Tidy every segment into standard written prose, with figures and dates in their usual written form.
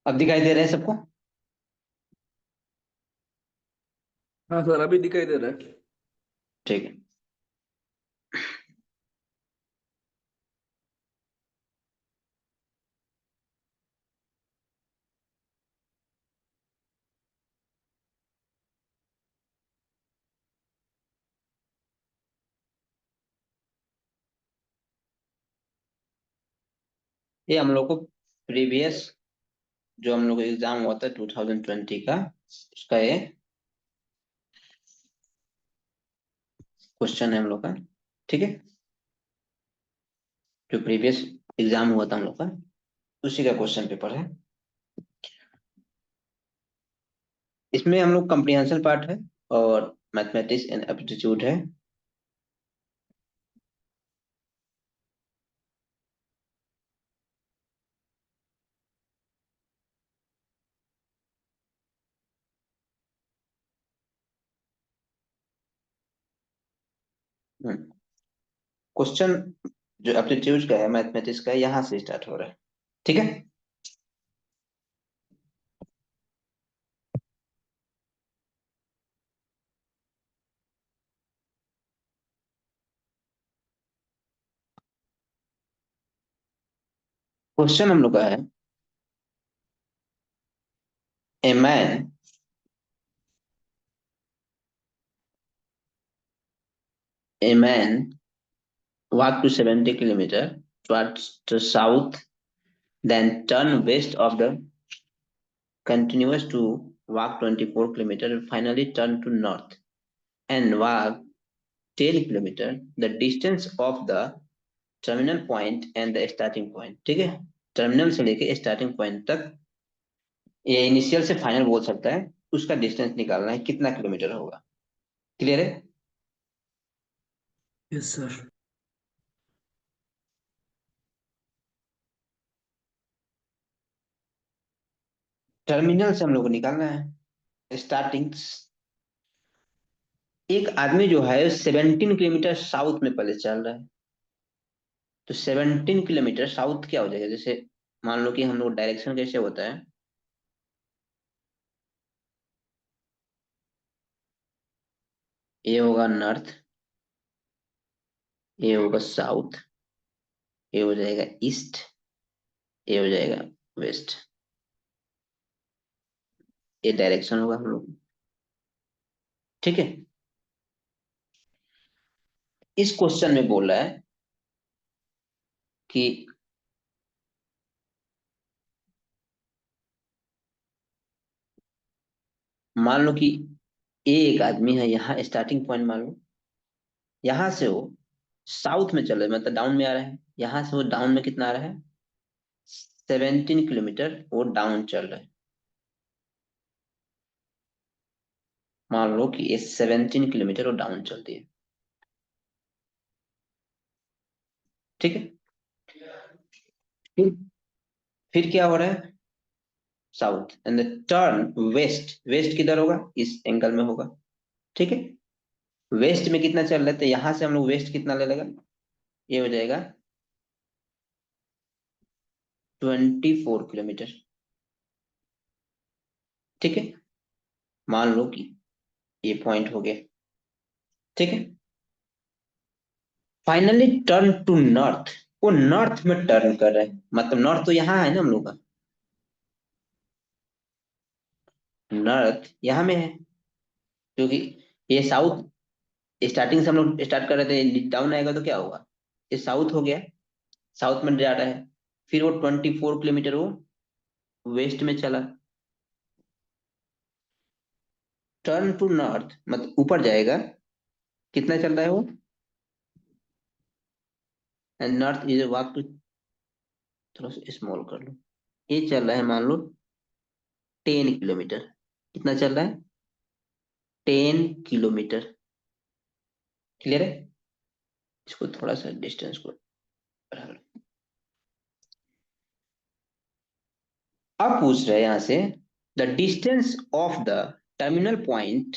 अब दिखाई दे रहे हैं सबको? हाँ सर, अभी दिखाई दे रहा है। ठीक है। ये हम लोग को प्रीवियस जो हम लोग का एग्जाम हुआ था 2020 का, उसका ये क्वेश्चन है हम लोग का। ठीक है, जो प्रीवियस एग्जाम हुआ था हम लोग का, उसी का क्वेश्चन पेपर है। इसमें हम लोग कम्प्रिहेंशन पार्ट है और मैथमेटिक्स एंड एप्टीट्यूड है। क्वेश्चन जो एप्टीट्यूड का है, मैथमेटिक्स का है, यहाँ से स्टार्ट हो रहा है। ठीक है। क्वेश्चन हम लोग का है, a man a man walked to 70 kilometer towards the south, then turned west of the continuous to walk 24 kilometer and finally turned to north and walk 10 kilometer, the distance of the terminal point and the starting point। ठीक है, terminal से लेके starting point तक, ये initial से final बोल सकता है, उसका डिस्टेंस निकालना है कितना किलोमीटर होगा। क्लियर है? Yes sir. टर्मिनल से हम लोग को निकालना है स्टार्टिंग। एक आदमी जो है 17 किलोमीटर साउथ में पहले चल रहा है, तो 17 किलोमीटर साउथ क्या हो जाएगा? जैसे मान लो कि हम लोग डायरेक्शन कैसे होता है, ये होगा नॉर्थ, ये होगा साउथ, ये हो जाएगा ईस्ट, ये हो जाएगा वेस्ट। ये डायरेक्शन होगा हम लोग। ठीक है। इस क्वेश्चन में बोल रहा है कि मान लो कि ये एक आदमी है, यहाँ स्टार्टिंग पॉइंट मान लो, यहाँ से वो साउथ में चल रहा है, मतलब डाउन में आ रहा है। यहाँ से वो डाउन में कितना आ रहा है? 17 किलोमीटर वो डाउन चल रहा है। मान लो कि ये 17 किलोमीटर वो डाउन चलती है। ठीक है। फिर फिर क्या हो रहा है? South and turn west. West किधर होगा? इस एंगल में होगा। ठीक है। वेस्ट में कितना चल रहा है, तो यहां से हम लोग वेस्ट कितना ले लेगा? ये हो जाएगा 24 किलोमीटर। ठीक है। मान लो कि ये पॉइंट हो गया। ठीक है। फाइनली टर्न टू नॉर्थ, वो नॉर्थ में टर्न कर रहा है, मतलब नॉर्थ तो यहाँ है ना हम लोग का, नॉर्थ यहाँ में है, क्योंकि ये साउथ स्टार्टिंग से हम लोग स्टार्ट कर रहे थे, डाउन आएगा तो क्या होगा? ये साउथ हो गया, साउथ में जा रहा है। फिर वो 24 किलोमीटर वो वेस्ट में चला। टर्न टू नॉर्थ मतलब ऊपर जाएगा, कितना चल रहा है वो? And north is walk to, थोड़ा सा स्मॉल कर लो, ये चल रहा है मान लो 10 किलोमीटर। कितना चल रहा है? 10 किलोमीटर। क्लियर है? इसको थोड़ा सा डिस्टेंस को बढ़ा लो। अब पूछ रहे हैं यहां से the distance of the terminal point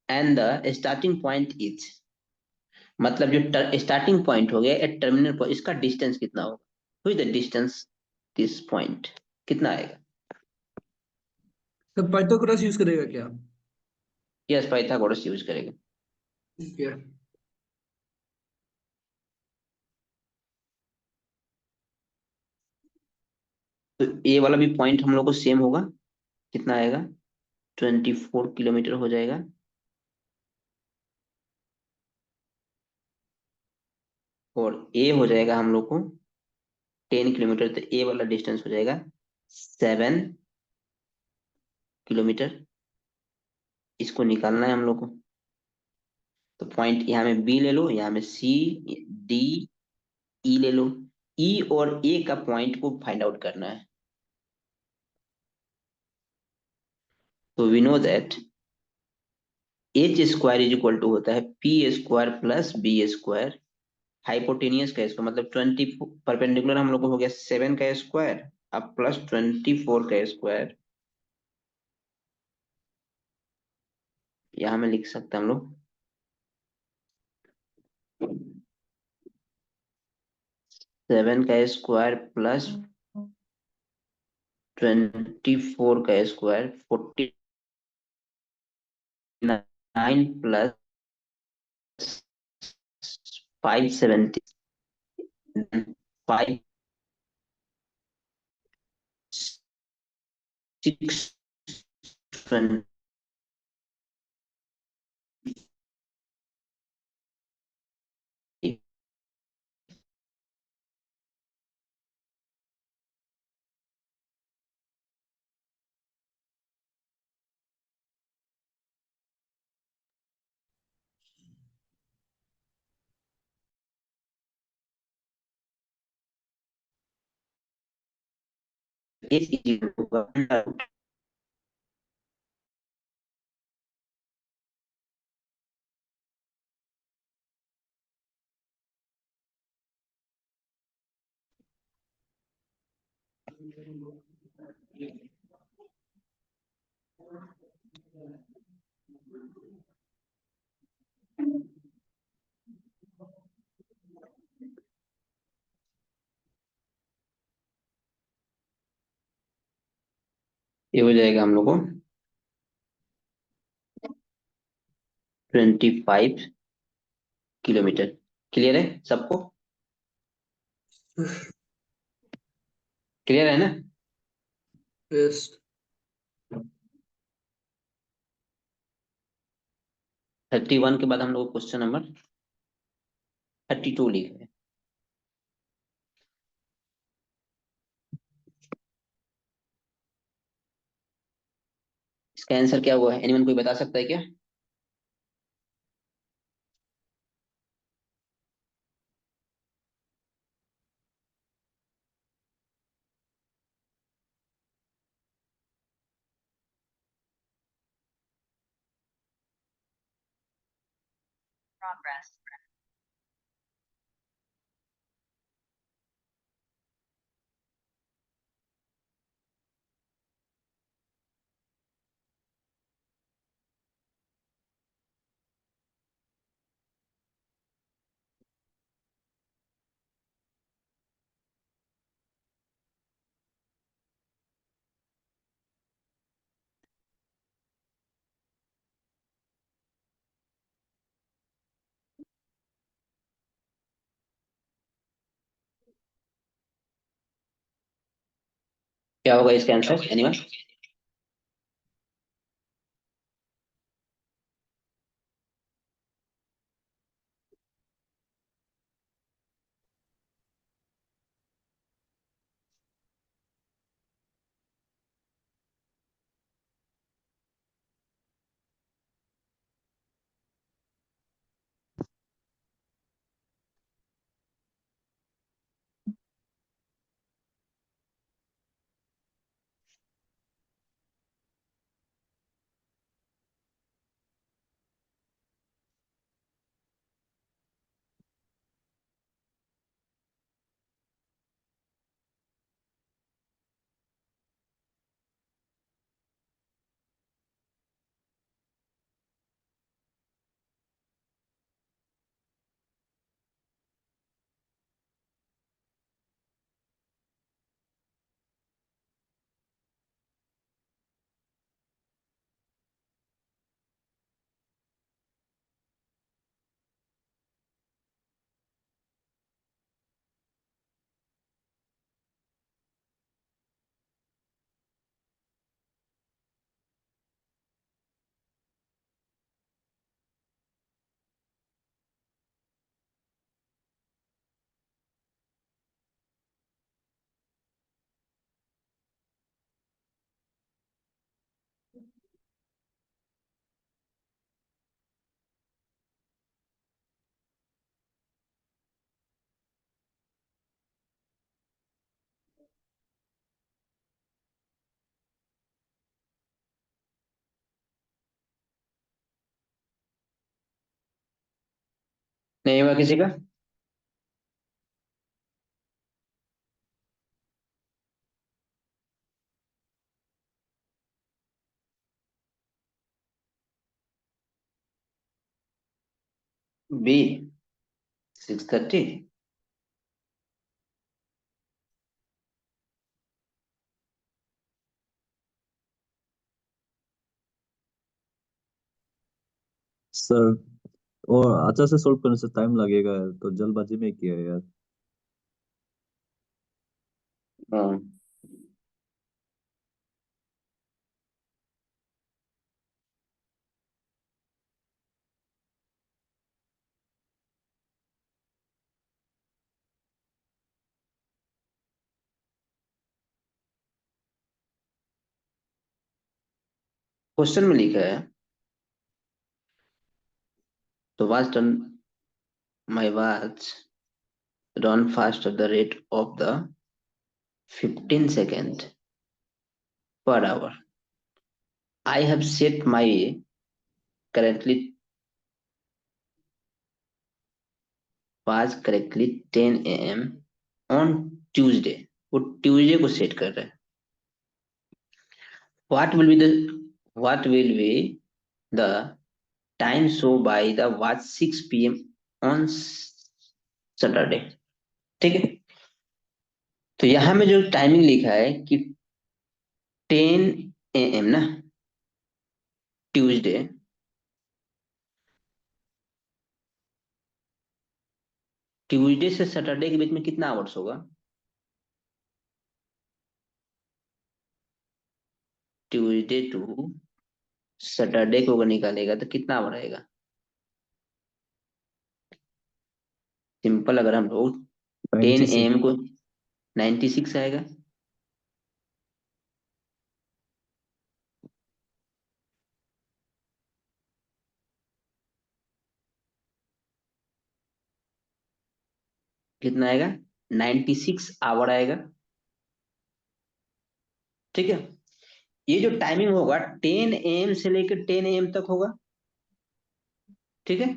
and the starting point is, मतलब जो स्टार्टिंग पॉइंट हो गया या टर्मिनल पॉइंट, इसका डिस्टेंस कितना होगा, हुई द डिस्टेंस दिस पॉइंट, कितना आएगा? तो पाइथागोरस यूज करेगा क्या? यस, पाइथागोरस यूज करेंगे। ठीक है। तो ये वाला भी पॉइंट हम लोग को सेम होगा, कितना आएगा? 24 किलोमीटर हो जाएगा। और ए हो जाएगा हम लोग को 10 किलोमीटर, तो ए वाला डिस्टेंस हो जाएगा 7 किलोमीटर। इसको निकालना है हम लोग को। तो पॉइंट यहाँ में बी ले लो, यहाँ में सी, डी, ई ले लो। ई और ए का पॉइंट को फाइंड आउट करना है। तो we know that H square is equal to होता है P square plus B square. Hypotenuse का इसका मतलब 20, परपेंडिकुलर हम लोग को हो गया 7 का स्क्वायर, अब प्लस 24 का स्क्वायर। यहाँ में लिख सकते हैं हम लोग 7 का स्क्वायर प्लस 24 का स्क्वायर, 49 प्लस 570, 5, 6, 20। ये हो जाएगा हम लोग को 25 किलोमीटर। क्लियर है सबको? क्लियर है ना? यस। 31 के बाद हम लोग क्वेश्चन नंबर 32 लिख रहे हैं। इसका आंसर क्या हुआ है, एनीवन कोई बता सकता है क्या? क्या होगा इसका आंसर, एनीवन? नहीं हुआ किसी का? बी 6:30। सर, और अच्छा से सोल्व करने से टाइम लगेगा यार, तो जल्दबाजी में किया है यार। हाँ, क्वेश्चन में लिखा है तो watch on my watch run fast at the rate of the 15 second per hour. I have set my currently watch correctly 10 a.m. on Tuesday. वो ट्यूसडे को सेट कर रहा है। What will be the time show by the watch 6 p.m. on Saturday? ठीक है, तो यहां में जो टाइमिंग लिखा है कि 10 a.m. ना, ट्यूसडे, ट्यूसडे से सैटरडे के बीच में कितना आवर्स होगा? ट्यूसडे टू सैटरडे को अगर निकालेगा तो कितना आवर आएगा? सिंपल, अगर हम लोग 10 96। एम को 96 आएगा। कितना आएगा? 96 आवर आएगा। ठीक है, ये जो टाइमिंग होगा 10 AM से लेकर 10 AM तक होगा। ठीक है,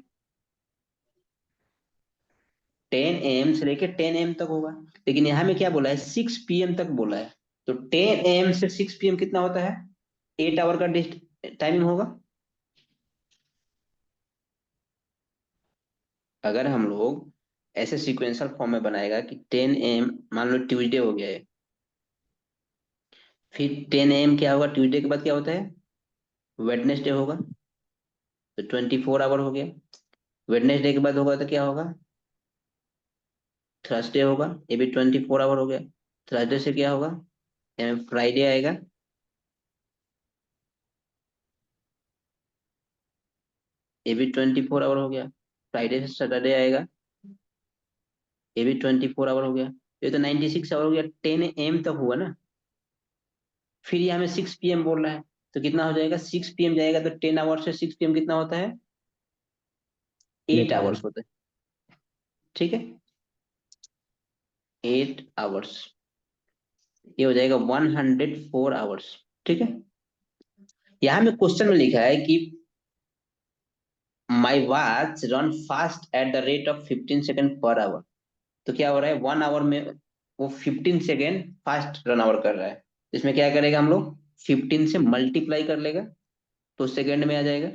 10 AM से लेकर 10 AM तक होगा। लेकिन यहाँ में क्या बोला है? 6 PM तक बोला है। तो 10 AM से 6 PM कितना होता है? 8 आवर का टाइमिंग होगा। अगर हम लोग ऐसे सीक्वेंशियल फॉर्म में बनाएगा कि 10 AM, मान लो ट्यूसडे हो गया है, फिर 10 AM क्या होगा? ट्यूसडे के बाद क्या होता है? वेडनेसडे होगा, तो 24 आवर हो गया। वेडनेसडे के बाद होगा तो क्या होगा? थर्सडे होगा, ये भी 24 आवर हो गया। थर्सडे से क्या होगा? फ्राइडे आएगा, ये भी 24 आवर हो गया। फ्राइडे से सैटरडे आएगा, ये भी 24 आवर हो गया। ये तो 96 आवर हो गया, 10 AM तक हुआ ना। फिर ये हमें 6 PM बोल रहा है, तो कितना हो जाएगा? 6 PM जाएगा तो 10 आवर से 6 PM कितना होता है? 8 8 आवर। आवर्स होता है। ठीक है, 8 आवर्स, ये हो जाएगा 104 आवर्स। ठीक है, यहाँ में क्वेश्चन में लिखा है कि my watch run fast at the rate of 15 second per hour. तो क्या हो रहा है? 1 आवर में वो 15 सेकेंड फास्ट रन आवर कर रहा है। इसमें क्या करेगा हम लोग? 15 से मल्टीप्लाई कर लेगा तो सेकेंड में आ जाएगा।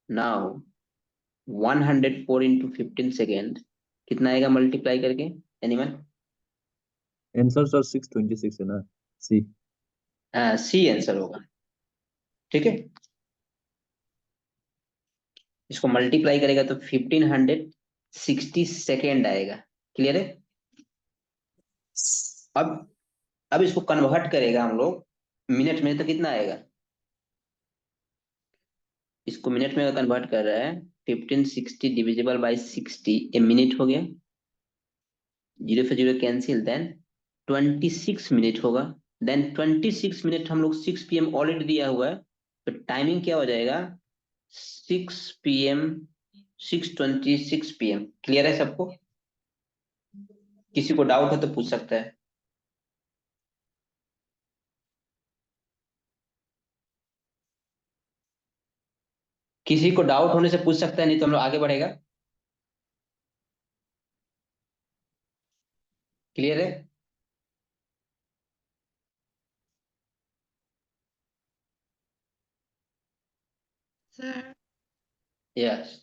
नाउ 104 इंटू 15 सेकेंड कितना आएगा मल्टीप्लाई करके? एनीवन? आंसर सर 626 है ना। सी। हाँ, सी आंसर होगा। ठीक है, इसको मल्टीप्लाई करेगा तो 1560 सेकेंड आएगा। क्लियर है? अब अब इसको कन्वर्ट करेगा हम लोग मिनट में तो कितना आएगा? इसको मिनट में कन्वर्ट कर रहा है, 1560 डिविजिबल बाई 60, ए मिनट हो गया। जीरो से जीरो कैंसिल, देन 26 मिनट होगा। देन 26 मिनट, हम लोग 6 PM ऑलरेडी दिया हुआ है, तो टाइमिंग क्या हो जाएगा? 6 PM, 6:26 PM। क्लियर है सबको? किसी को डाउट हो तो पूछ सकता है। किसी को डाउट होने से पूछ सकता है, नहीं तो हम लोग आगे बढ़ेगा। क्लियर है? Sir yes.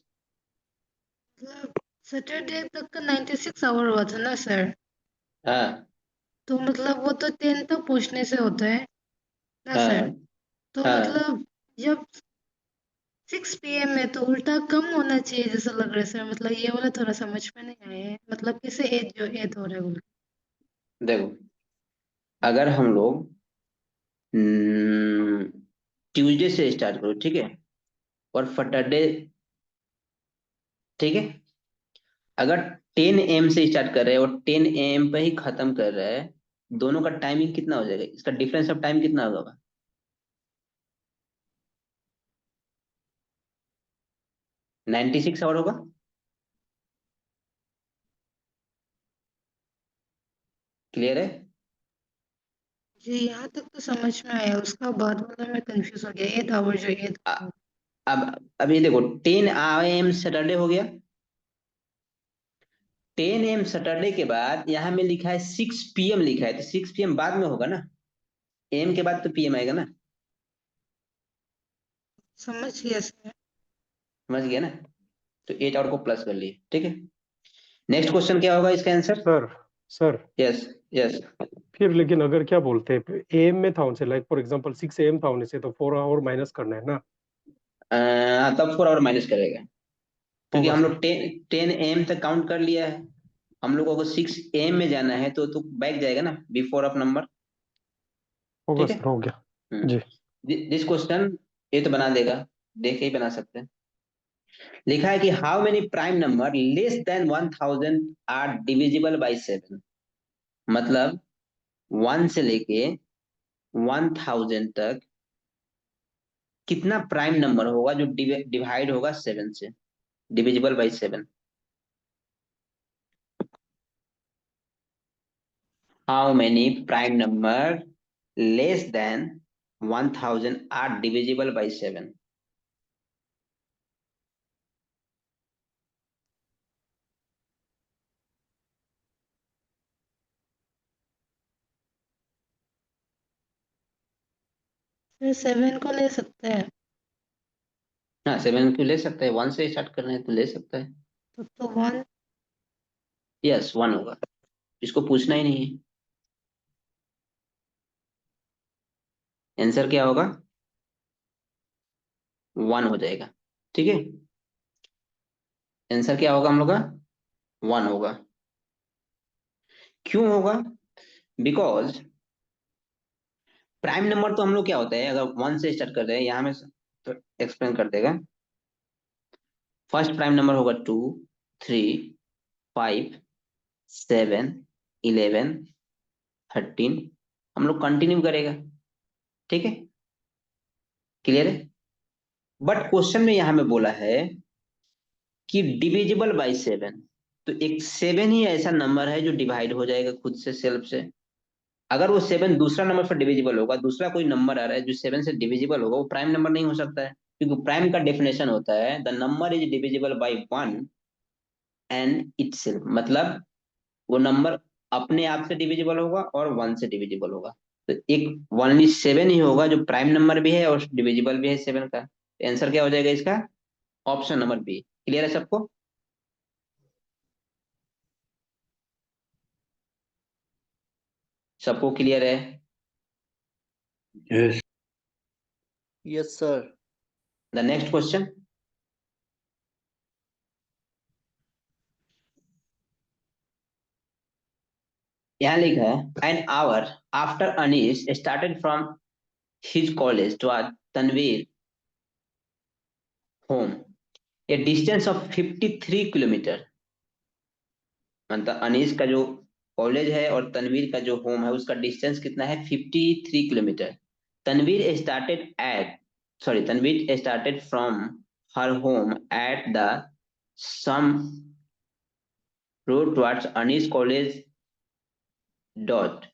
मतलब सैटरडे तक का 96 आवर हुआ था ना सर, हाँ तो मतलब वो तो 10 तक पहुंचने से होता है ना सर, हाँ तो हाँ। मतलब जब 6 PM में तो उल्टा कम होना चाहिए जैसा लग रहा है सर, मतलब ये वाला थोड़ा समझ में नहीं आया है, मतलब कैसे एज जो एज हो रहा है बोल। देखो, अगर हम लोग ट्यूसडे से स्टार्ट करो, ठीक है, और सैटरडे, ठीक है, अगर 10 AM से स्टार्ट कर रहे हैं और 10 AM पे ही खत्म कर रहे हैं, दोनों का टाइमिंग कितना हो जाएगा, इसका डिफरेंस ऑफ टाइम कितना होगा? 96 आवर होगा। क्लियर है? जी यहाँ तक तो समझ में आया, उसका बाद मतलब मैं कंफ्यूज हो गया, 8 आवर जो 8। अ- अब ये देखो, 10 AM सैटरडे हो गया, 10 AM सैटरडे के बाद यहाँ में लिखा है 6 PM लिखा है, तो 6 PM बाद में होगा ना, AM के बाद तो PM आएगा ना। समझ गया सर। समझ गया ना? तो 8 आवर को प्लस कर लिए, ठीक है। नेक्स्ट क्वेश्चन क्या होगा इसका answer? Sir sir yes yes. फिर लेकिन अगर क्या बोलते हैं एम में था उनसे, लाइक फॉर एग्जांपल 6 AM था उनसे, तो 4 आवर माइनस करना है ना। तब 4 आवर माइनस करेगा, क्योंकि होगा हम सर। लोग 10 AM तक काउंट कर लिया है। हम लोगों को 6 AM में जाना है, तो बैक जाएगा ना, बिफोर ऑफ नंबर। होगा ठीक है। सर, हो गया। जी। दिस क्वेश्चन ये तो बना देगा, देख के ही बना सकते हैं। लिखा है कि how many prime number less than 1000 are divisible by 7। मतलब 1 से लेके 1000 तक कितना प्राइम नंबर होगा जो डिवाइड होगा 7 से, divisible by 7। How many prime number less than 1000 are divisible by 7। Sir 7 को ले सकते हैं, हाँ 7 को ले सकता है, 1 से स्टार्ट करना है तो ले सकता है। तो 1। यस 1 होगा, इसको पूछना ही नहीं है। आंसर क्या होगा? 1 हो जाएगा, ठीक है। आंसर क्या होगा हम लोग का? 1 होगा। क्यों होगा? बिकॉज प्राइम नंबर तो हम लोग क्या होता है, अगर 1 से स्टार्ट कर रहे हैं, यहाँ में तो एक्सप्लेन कर देगा। फर्स्ट प्राइम नंबर होगा 2, 3, 5, 7, 11, 13। हम लोग कंटिन्यू करेगा, ठीक है। क्लियर है? बट क्वेश्चन में यहाँ में बोला है कि डिविजिबल बाई 7। तो एक 7 ही ऐसा नंबर है जो डिवाइड हो जाएगा खुद से, सेल्फ से। अगर वो 7 दूसरा नंबर से डिविजिबल होगा, दूसरा कोई नंबर आ रहा है जो 7 से डिविजिबल होगा, वो प्राइम नंबर नहीं हो सकता है, क्योंकि प्राइम का डेफिनेशन होता है the number is divisible by 1 and itself. मतलब वो नंबर अपने आप से डिविजिबल होगा और 1 से डिविजिबल होगा। तो एक ओनली 7 ही होगा जो प्राइम नंबर भी है और डिविजिबल भी है 7 का। आंसर क्या हो जाएगा इसका? Option number B. क्लियर है सबको? सबको क्लियर है? Yes. Yes sir. The next question. यहाँ लिखा है an hour after Anish started from his college to Tanveer home a distance of 53 kilometre. मतलब अनीश का जो कॉलेज है और तनवीर का जो होम है, उसका डिस्टेंस कितना है? 53 kilometre. Tanveer started at Tanveer started from her home at the same road towards Anish college dot.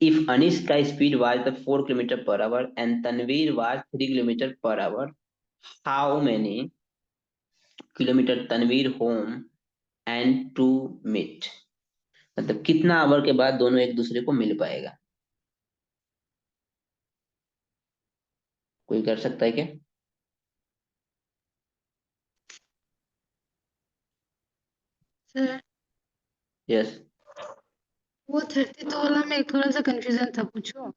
If Anish's speed was the 4 kilometer per hour and Tanveer was 3 kilometer per hour, how many kilometre Tanveer home and to meet, मतलब कितना our के बाद दोनों एक दूसरे को मिल पाएगा। कोई कर सकता है क्या? Sir yes. वो 32 वाला में थोड़ा सा कंफ्यूजन था, पूछो।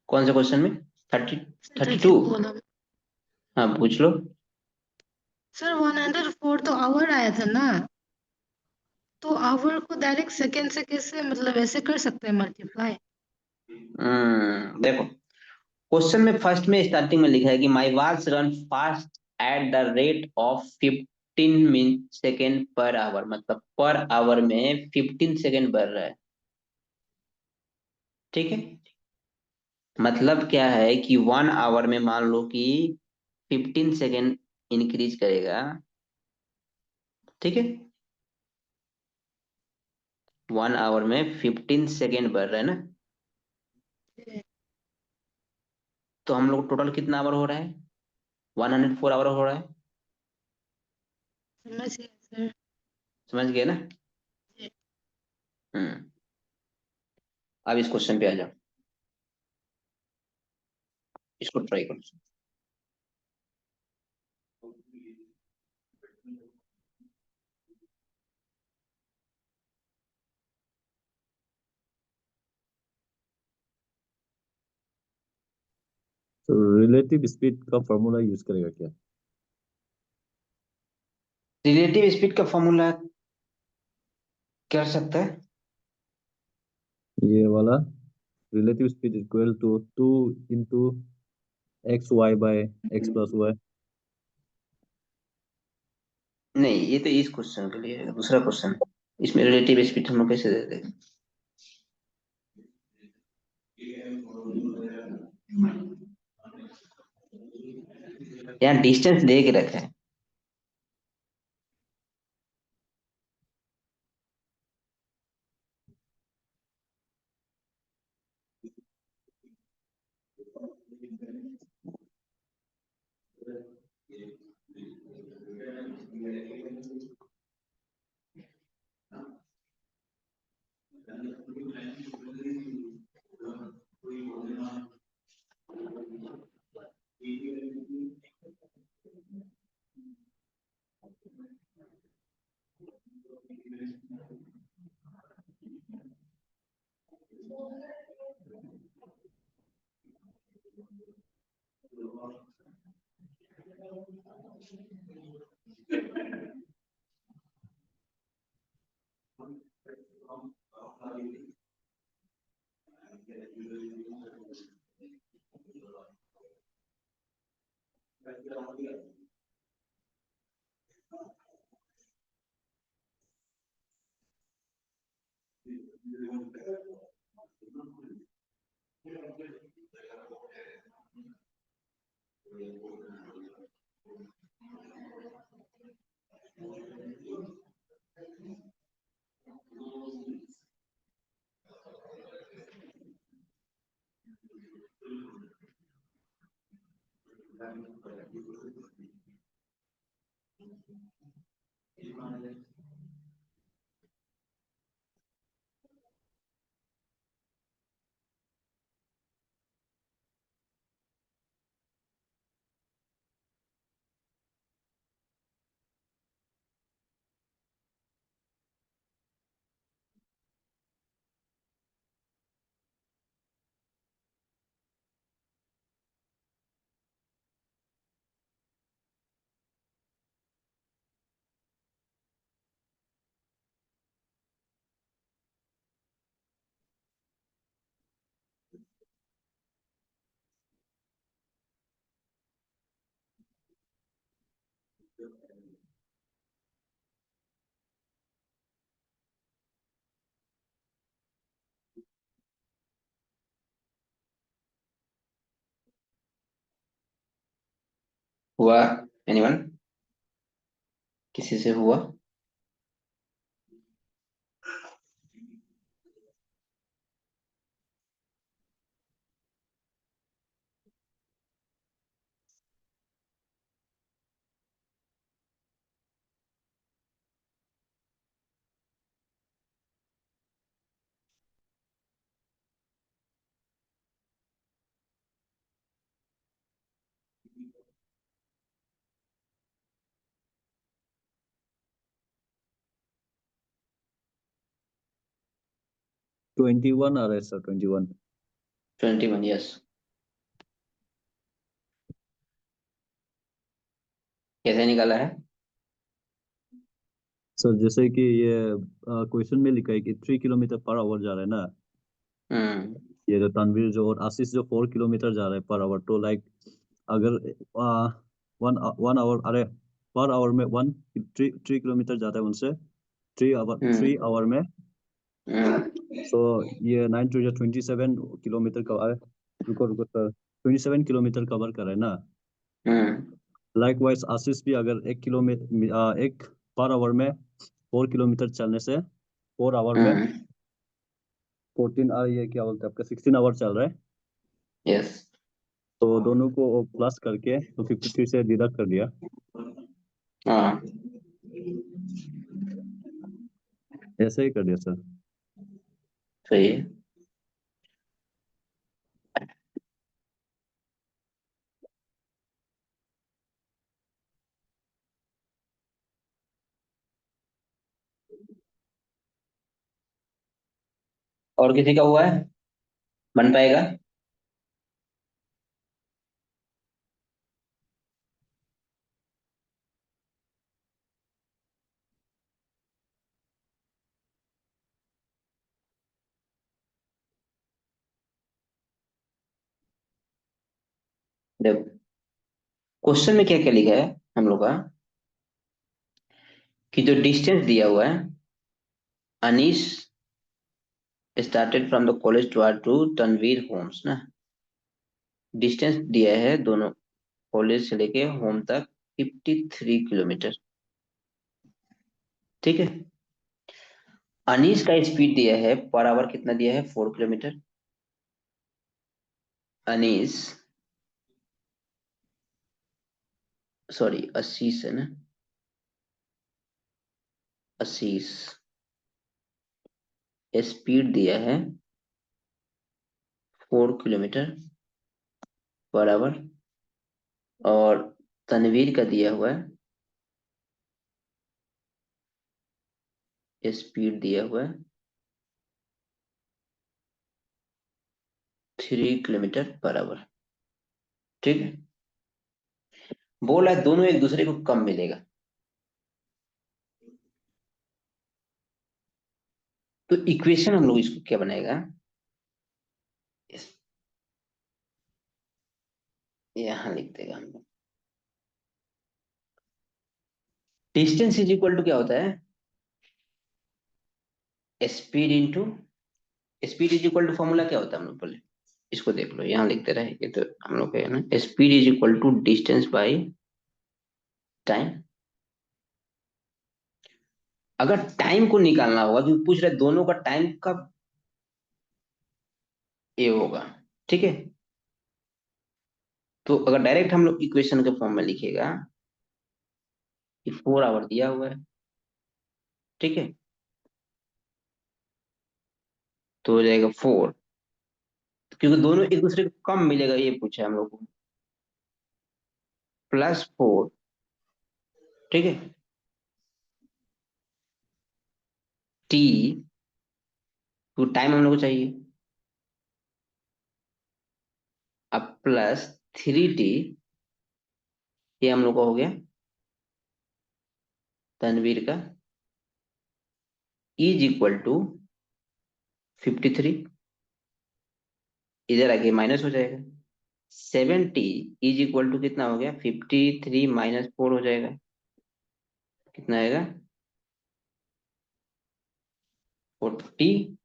कौन से क्वेश्चन में? 32। 32 वाला में। हाँ पूछ लो। सर 104 तो आवर आया था ना, तो आवर को डायरेक्ट सेकेंड से कैसे, मतलब ऐसे कर सकते हैं मल्टीप्लाई? देखो क्वेश्चन में फर्स्ट में स्टार्टिंग में लिखा है कि my watch run fast at the rate of 15 second per hour, मतलब पर आवर में 15 सेकेंड बढ़ रहा है। ठीक है, मतलब क्या है कि 1 आवर में मान लो कि 15 सेकेंड इंक्रीज करेगा। ठीक है, 1 आवर में 15 सेकेंड बढ़ रहा है ना, तो हम लोग टोटल कितना आवर हो रहा है? 104 आवर हो रहा है। समझ गए सर। समझ गए ना? जी। हम्म। अब इस क्वेश्चन पे आ जाओ, इसको ट्राई करो। तो रिलेटिव स्पीड का फॉर्मूला यूज करेगा क्या? रिलेटिव स्पीड का फॉर्मूला कर सकता है। ये वाला relative speed equal to 2 into X Y by X plus Y. नहीं, ये तो इस क्वेश्चन के लिए है, दूसरा क्वेश्चन है। इसमें रिलेटिव स्पीड हम लोग कैसे दे दें? यहाँ डिस्टेंस दे के रखा है। हुआ? एनीवन? किसी से हुआ? 21 आ रहा है सर, 21। 21, यस। कैसे निकाला है? सर जैसे कि ये क्वेश्चन में लिखा है कि 3 किलोमीटर पर आवर जा रहा है ना, ये जो तनवीर जो और आशीष जो 4 किलोमीटर जा रहा है पर आवर, तो लाइक अगर 1 आवर, अरे पर आवर में 3 किलोमीटर जाता है उनसे 3 आवर में, तो ये 9 to 27 किलोमीटर का रुको सर, 27 किलोमीटर कवर कर रहा है ना। लाइकवाइज आशीष भी अगर 1 पर आवर में 4 किलोमीटर चलने से 4 आवर में 14 ये क्या बोलते हैं आपका 16 आवर चल रहा है, यस। तो दोनों को प्लस करके तो 53 से डिडक्ट कर दिया। हाँ, ऐसे ही कर दिया सर। सही है। और किसी का हुआ है? बन पाएगा? देखो क्वेश्चन में क्या क्या लिखा है हम लोग का, कि जो डिस्टेंस दिया हुआ है, Anish started from the college to Tanveer homes ना, डिस्टेंस दिया है दोनों कॉलेज से लेके होम तक 53 किलोमीटर। ठीक है। अनीश का स्पीड दिया है पर आवर, कितना दिया है? 4 किलोमीटर। अनीश, सॉरी आशीष है ना, आशीष स्पीड दिया है 4 किलोमीटर पर आवर, और तनवीर का दिया हुआ है, स्पीड दिया हुआ है 3 किलोमीटर पर आवर। ठीक है। बोला है दोनों एक दूसरे को कम मिलेगा, तो इक्वेशन हम लोग इसको क्या बनाएगा, यहां लिख देगा हम लोग। डिस्टेंस इज इक्वल टू क्या होता है? Speed into, speed is equal to formula क्या होता है हम लोग बोले, इसको देख लो, यहाँ लिखते रहे ये तो हम लोग है ना, speed is equal to distance by time. अगर टाइम को निकालना होगा, क्योंकि पूछ रहे दोनों का टाइम कब ये होगा, ठीक है, तो अगर डायरेक्ट हम लोग इक्वेशन के फॉर्म में लिखेगा कि 4 आवर दिया हुआ है, ठीक है, तो हो जाएगा 4, क्योंकि दोनों एक दूसरे को कम मिलेगा ये पूछा है हम लोग को, प्लस 4, ठीक है, टी, तो टाइम हम लोग को चाहिए, अब प्लस 3t, ये हम लोग का हो गया तनवीर का, इज इक्वल टू 53, इधर आके माइनस हो जाएगा, 7t इज इक्वल टू कितना हो गया, 53 माइनस 4 हो जाएगा, कितना आएगा 49,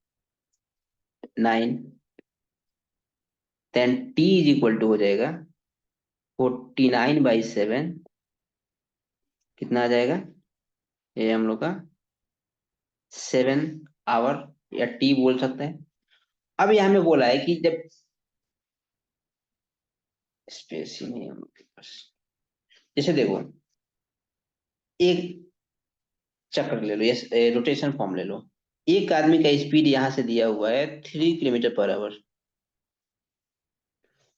then t is equal to हो जाएगा 49/7, कितना आ जाएगा, ये हम लोग का 7 आवर, या टी बोल सकते हैं। अब यहाँ में बोला है कि जब स्पेस ही नहीं है हम लोग के पास, जैसे देखो एक चक्र ले लो या रोटेशन फॉर्म ले लो, एक आदमी का स्पीड यहां से दिया हुआ है 3 किलोमीटर पर आवर,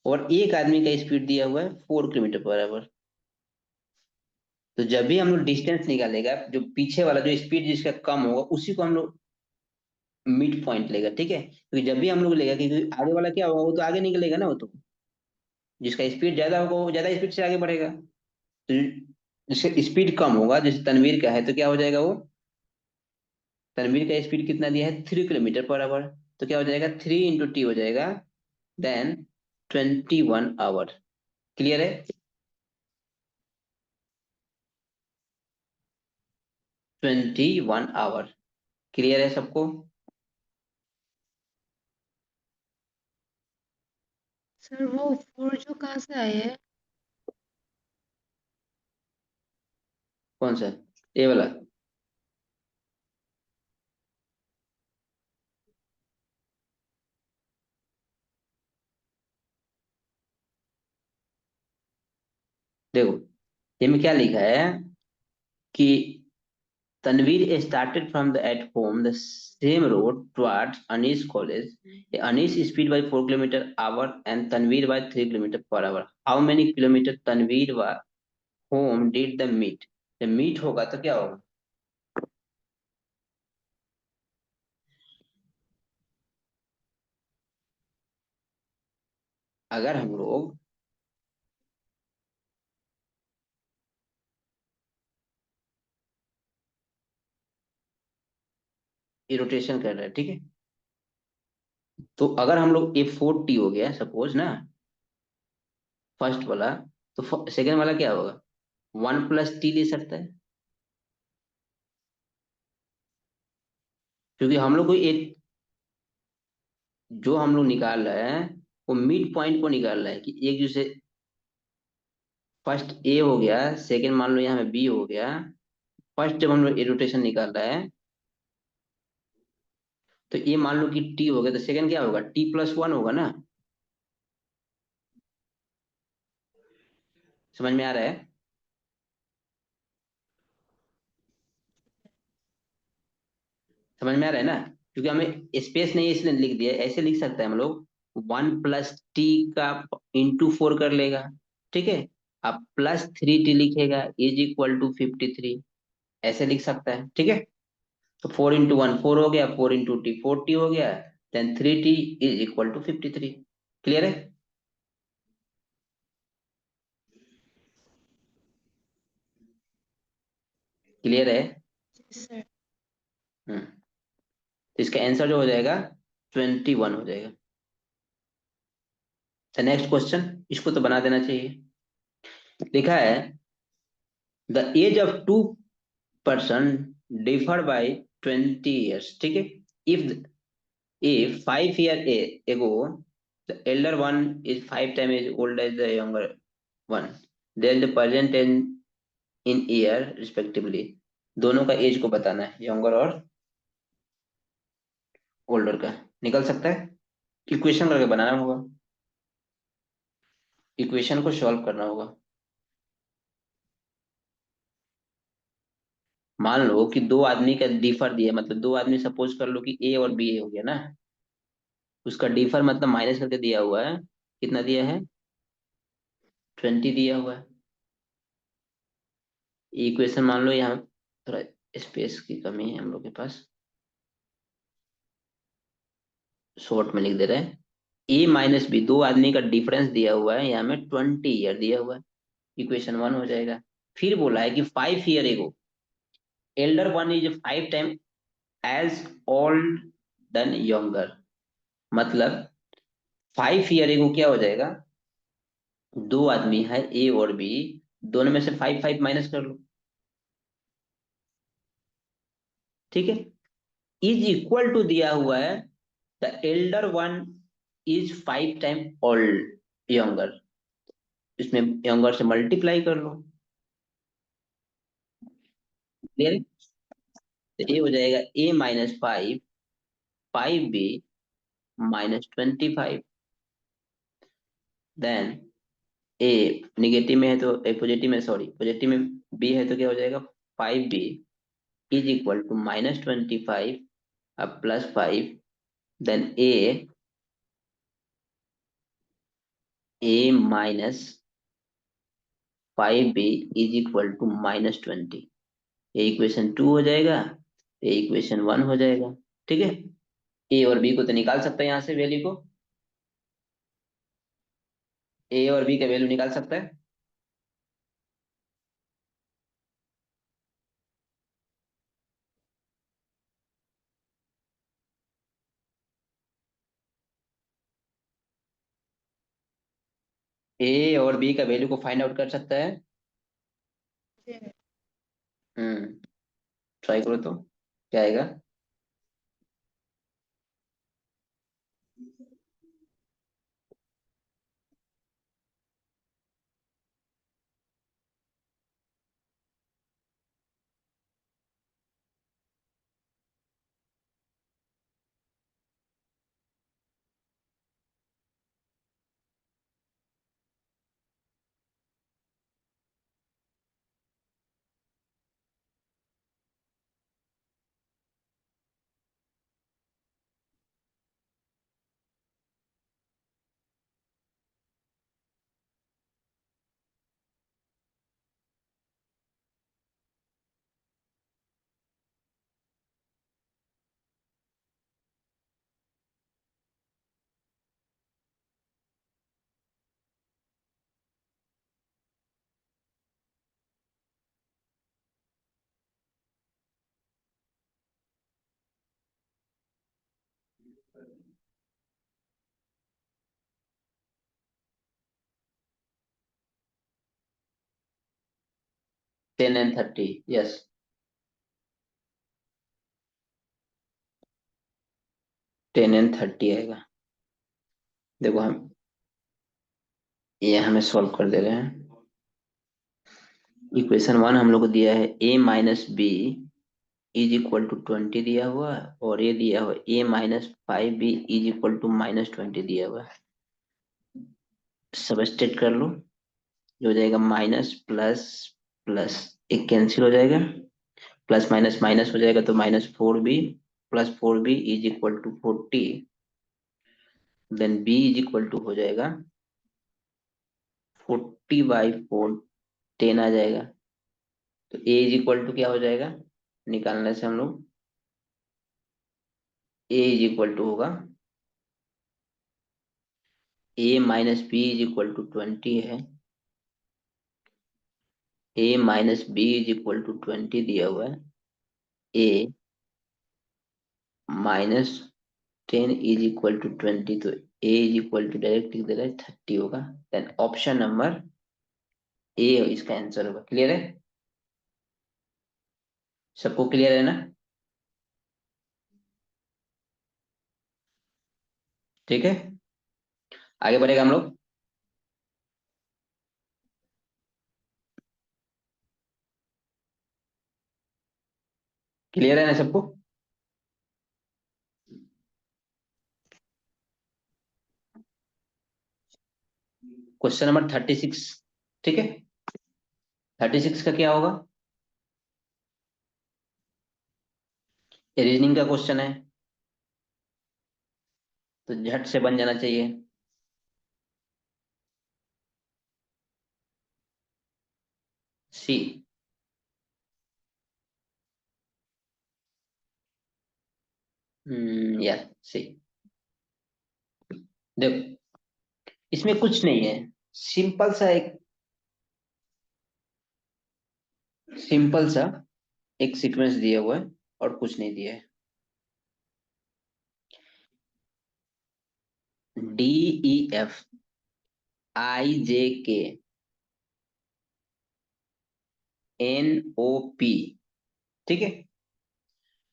और एक आदमी का स्पीड दिया हुआ है 4 किलोमीटर पर आवर। तो जब भी हम लोग डिस्टेंस निकालेगा, जो पीछे वाला जो स्पीड जिसका कम होगा उसी को हम लोग मिड पॉइंट लेगा, ठीक है, क्योंकि जब भी हम लोग लेगा क्योंकि आगे वाला क्या होगा, वो तो आगे निकलेगा ना, वो तो जिसका स्पीड ज्यादा होगा वो ज्यादा स्पीड से आगे बढ़ेगा। तो जिसका स्पीड कम होगा, जैसे तनवीर का है, तो क्या हो जाएगा वो, तनवीर का स्पीड कितना दिया है 3 किलोमीटर पर आवर, तो क्या हो जाएगा 3 × T हो जाएगा, देन 21 आवर। क्लियर है? 21 आवर। क्लियर है सबको? सर वो 4 जो कहाँ से आए हैं? कौन सा? ए वाला? देखो ये में क्या लिखा है कि Tanvir started from the at home the same road towards Anish College. Anish speed by 4 km/h and Tanvir by 3 km/h. How many kilometer Tanvir was home did the meet? जब meet होगा तो क्या होगा? अगर हम लोग रोटेशन कर रहे हैं, ठीक है, तो अगर हम लोग A4T हो गया सपोज ना, फर्स्ट वाला, तो सेकंड वाला क्या होगा, 1 + T ले सकता है, क्योंकि हम लोग को एक जो हम लोग निकाल रहे हैं वो मिड पॉइंट को निकाल रहा है कि एक जैसे फर्स्ट ए हो गया, सेकंड मान लो यहाँ में बी हो गया, फर्स्ट जब हम लोग रोटेशन निकाल रहे हैं तो ये मान लो कि टी हो गया, तो सेकंड क्या होगा, T+1 होगा ना। समझ में आ रहा है? समझ में आ रहा है ना, क्योंकि हमें स्पेस नहीं है इसलिए लिख दिया, ऐसे लिख सकते हैं हम लोग 1 + T का × 4 कर लेगा, ठीक है, अब +3T लिखेगा = 53, ऐसे लिख सकता है, ठीक है, तो 4 × 1 4 हो गया, 4 × T 4T हो गया, देन 3T = 53। क्लियर है? क्लियर है? सर हम्म, तो इसका आंसर जो हो जाएगा 21 हो जाएगा। नेक्स्ट क्वेश्चन, इसको तो बना देना चाहिए। लिखा है the age of 2 person differ by 20 years, ठीक है, if 5 year ago the elder one is 5 times as old as the younger one, then the present in year respectively, दोनों का एज को बताना है, यंगर और ओल्डर का। निकल सकता है? इक्वेशन करके बनाना होगा, इक्वेशन को सॉल्व करना होगा। मान लो कि दो आदमी का डिफर दिया, मतलब दो आदमी सपोज कर लो कि ए और बी हो गया ना, उसका डिफर मतलब माइनस करके दिया हुआ है, कितना दिया है 20 दिया हुआ है। इक्वेशन मान लो, यहाँ थोड़ा स्पेस की कमी है हम लोग के पास, शॉर्ट में लिख दे रहे हैं, A - B दो आदमी का डिफरेंस दिया हुआ है, यहाँ में 20 ईयर दिया हुआ है, इक्वेशन 1 हो जाएगा। फिर बोला है कि 5 year ago elder one is 5 time age old than younger, मतलब 5 year एगो क्या हो जाएगा, दो आदमी है ए और बी, दोनों में से 5 5 माइनस कर लो, ठीक है, इज इक्वल टू दिया हुआ है the Elder one is 5 time old younger, इसमें यंगर से मल्टीप्लाई कर लो। क्लियर है? तो ये हो जाएगा A - 5 5B -25, then A negative में है तो ए पॉजिटिव में, सॉरी पॉजिटिव में बी है तो क्या हो जाएगा 5B = -25 अब +5, देन A-5B = -20, ये इक्वेशन 2 हो जाएगा, ये इक्वेशन 1 हो जाएगा, ठीक है। ए और बी को तो निकाल सकता है यहाँ से वैल्यू को, ए और बी का वैल्यू निकाल सकता है। ए और बी का वैल्यू को फाइंड आउट कर सकता है। ट्राई करो तो क्या आएगा। 10 and 30, यस। 10 and 30 आएगा। देखो हम ये हमें सॉल्व कर दे रहे हैं। इक्वेशन 1 हम लोग को दिया है a minus B is equal to 20 दिया हुआ है, और ये दिया हुआ a minus 5b is equal to minus 20 दिया हुआ है। सबस्टिट्यूट कर लो, जो हो जाएगा माइनस प्लस प्लस, एक कैंसिल हो जाएगा, प्लस माइनस माइनस हो जाएगा तो minus 4b plus 4b is equal to 40, then b is equal to हो जाएगा 40/4, 10 आ जाएगा। तो a इज इक्वल टू क्या हो जाएगा, निकालने से हम लोग a इज इक्वल टू होगा a minus B is equal to 20 है, a minus B is equal to 20 दिया हुआ है, a minus 10 is equal to 20, तो a is equal to direct लिख दे रहा है 30 होगा। देन ऑप्शन नंबर ए इसका आंसर होगा। क्लियर है, सबको क्लियर है ना? ठीक है, आगे बढ़ेगा हम लोग। क्लियर है ना सबको? क्वेश्चन नंबर 36, ठीक है। 36 का क्या होगा, रीजनिंग का क्वेश्चन है, तो झट से बन जाना चाहिए। सी, यस सी। देखो इसमें कुछ नहीं है, सिंपल सा एक सीक्वेंस दिया हुआ है और कुछ नहीं दिया है। डी ई एफ आई जे के एन ओ पी, ठीक है।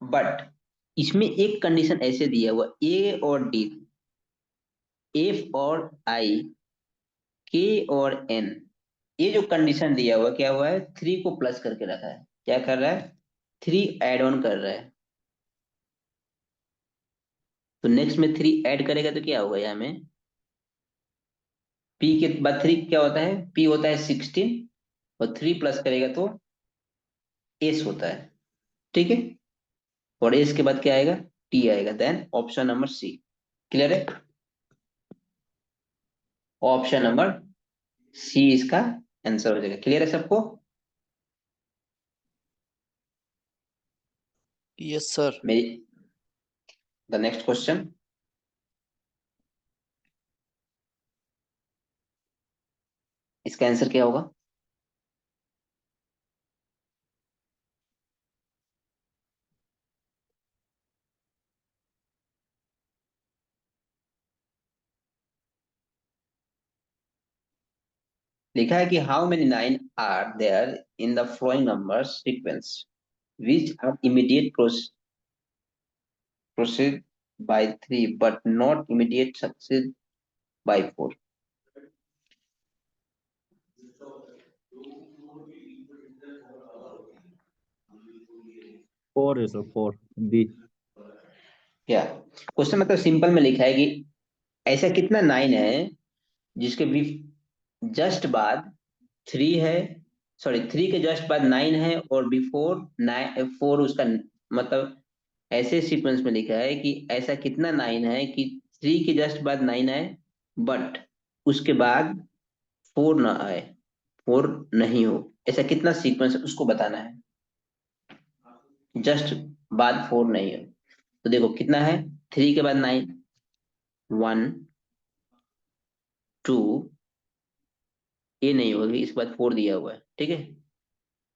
बट इसमें एक कंडीशन ऐसे दिया हुआ, ए और डी, एफ और आई, के और एन, ये जो कंडीशन दिया हुआ क्या हुआ है, 3 को प्लस करके रखा है। क्या कर रहा है, 3 एड ऑन कर रहा है। तो नेक्स्ट में 3 ऐड करेगा तो क्या होगा यहाँ में, पी के बाद 3 क्या होता है, पी होता है 16, और 3 प्लस करेगा तो एस होता है, ठीक है। और एस के बाद क्या आएगा, टी आएगा। Then option number C. Clear है, ऑप्शन नंबर सी इसका आंसर हो जाएगा। क्लियर है सबको? Yes sir. मेरी द नेक्स्ट क्वेश्चन, इसका आंसर क्या होगा? लिखा है कि how many 9 are there in the following number sequence which are immediate proceed by 3 but not immediate succeed by 4. Four है सर, फोर बी। क्या क्वेश्चन मतलब सिंपल में लिखा है कि ऐसा कितना 9 है जिसके भी जस्ट बाद 3 है, सॉरी 3 के जस्ट बाद 9 है और बिफोर 9 4 उसका, मतलब ऐसे सीक्वेंस में लिखा है कि ऐसा कितना 9 है कि 3 के जस्ट बाद 9 आए बट उसके बाद 4 ना आए, 4 नहीं हो, ऐसा कितना सीक्वेंस उसको बताना है, जस्ट बाद 4 नहीं हो। तो देखो कितना है, 3 के बाद 9, 1 2, ये नहीं होगी, इसके बाद 4 दिया हुआ है, ठीक है,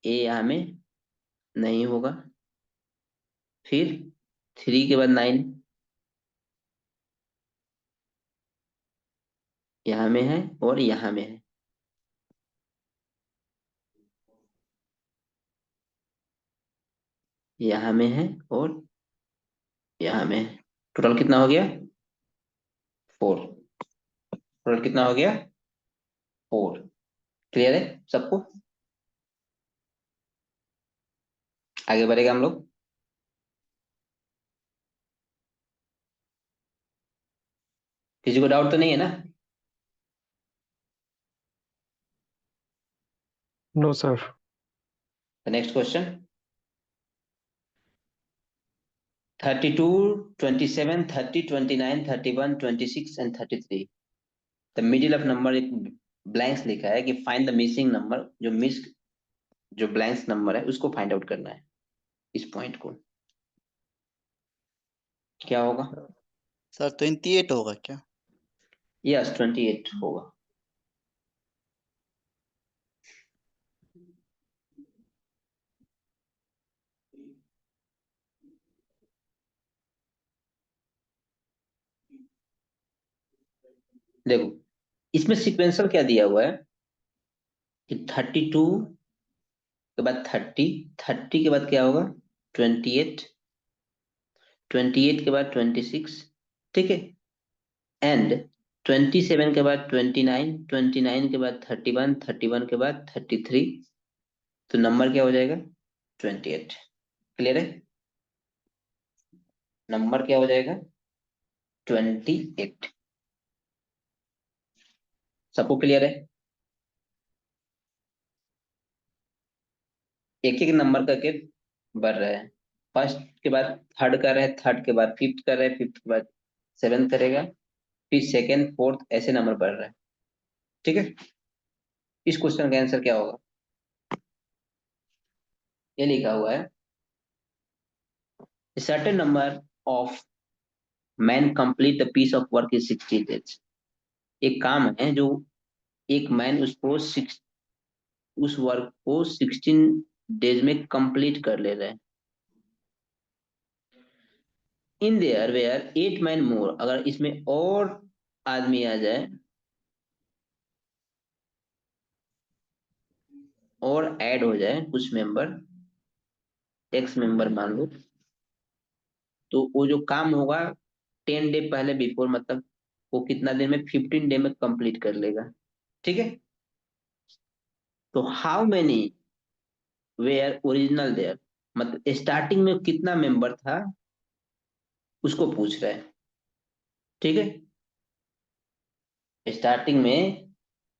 ए यहाँ में नहीं होगा, फिर 3 के बाद 9 यहाँ में है और यहाँ में है, यहाँ में है और यहाँ में है। टोटल कितना हो गया? 4। टोटल कितना हो गया? 4। क्लियर है सबको? आगे बढ़ेगा हम लोग। किसी को डाउट तो नहीं है ना? No sir. Next question, 32 27 30 29 31 26 and 33, the middle of number, एक ब्लैंक्स लिखा है कि फाइंड द मिसिंग नंबर, जो ब्लैंक्स नंबर है उसको फाइंड आउट करना है, इस पॉइंट को क्या होगा? सर 28 होगा क्या? यस 28 होगा। देखो इसमें सीक्वेंशियल क्या दिया हुआ है कि 32 के बाद 30, 30 के बाद क्या होगा 28, 28 के बाद 26, ठीक है, एंड 27 के बाद 29, 29 के बाद 31, 31 के बाद 33, तो नंबर क्या हो जाएगा 28। क्लियर है? नंबर क्या हो जाएगा 28। सबको क्लियर है? एक एक नंबर करके बढ़ रहे हैं, फर्स्ट के बाद थर्ड कर रहे हैं, थर्ड के बाद फिफ्थ कर रहे हैं, फिफ्थ के बाद सेवेंथ करेगा, फिर सेकेंड फोर्थ ऐसे नंबर बढ़ रहे हैं, ठीक है। इस क्वेश्चन का आंसर क्या होगा? ये लिखा हुआ है certain number of man complete the piece of work in 60 days, एक काम है जो एक मैन उस वर्क को 16 डेज में कंप्लीट कर ले रहे हैं। In their where 8 man more, अगर इसमें और आदमी आ जाए और ऐड हो जाए कुछ मेंबर, एक्स मेंबर मान लो, तो वो जो काम होगा 10 डे पहले बिफोर, मतलब वो कितना दिन में 15 डे में कंप्लीट कर लेगा, ठीक है। तो how many were original there, मतलब स्टार्टिंग में कितना मेंबर था उसको पूछ रहा है, ठीक है। स्टार्टिंग में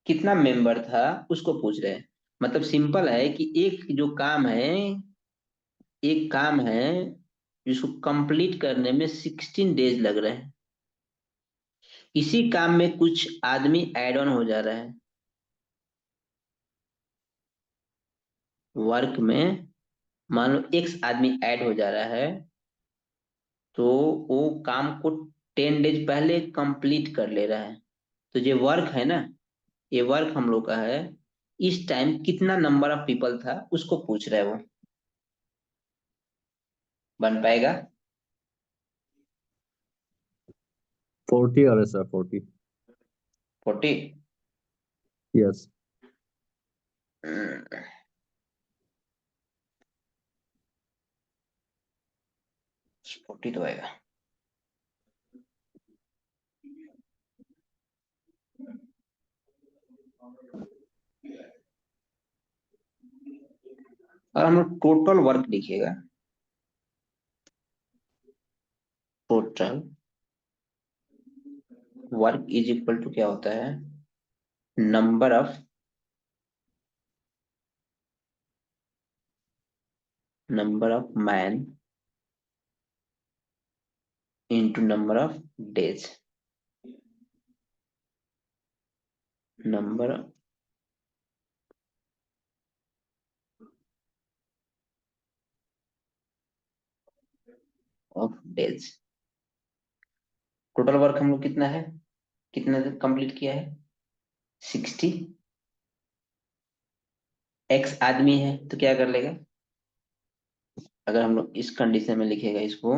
कितना मेंबर था उसको पूछ रहे हैं, मतलब सिंपल है कि एक काम है जिसको कंप्लीट करने में 16 डेज लग रहे हैं, इसी काम में कुछ आदमी ऐड ऑन हो जा रहा है वर्क में, मान लो एक्स आदमी ऐड हो जा रहा है, तो वो काम को 10 डेज पहले कंप्लीट कर ले रहा है। तो ये वर्क है ना, ये वर्क हम लोग का है, इस टाइम कितना नंबर ऑफ पीपल था उसको पूछ रहा है वो। बन पाएगा? 40 आ रहा है सर, 40। 40? यस। 40 तो आएगा। और हम लोग टोटल वर्क लिखिएगा, total work is equal to क्या होता है, number of man into number of days, number of days। टोटल वर्क हम लोग कितना है, कितना कंप्लीट किया है, 60। x आदमी है तो क्या कर लेगा, अगर हम लोग इस कंडीशन में लिखेगा इसको,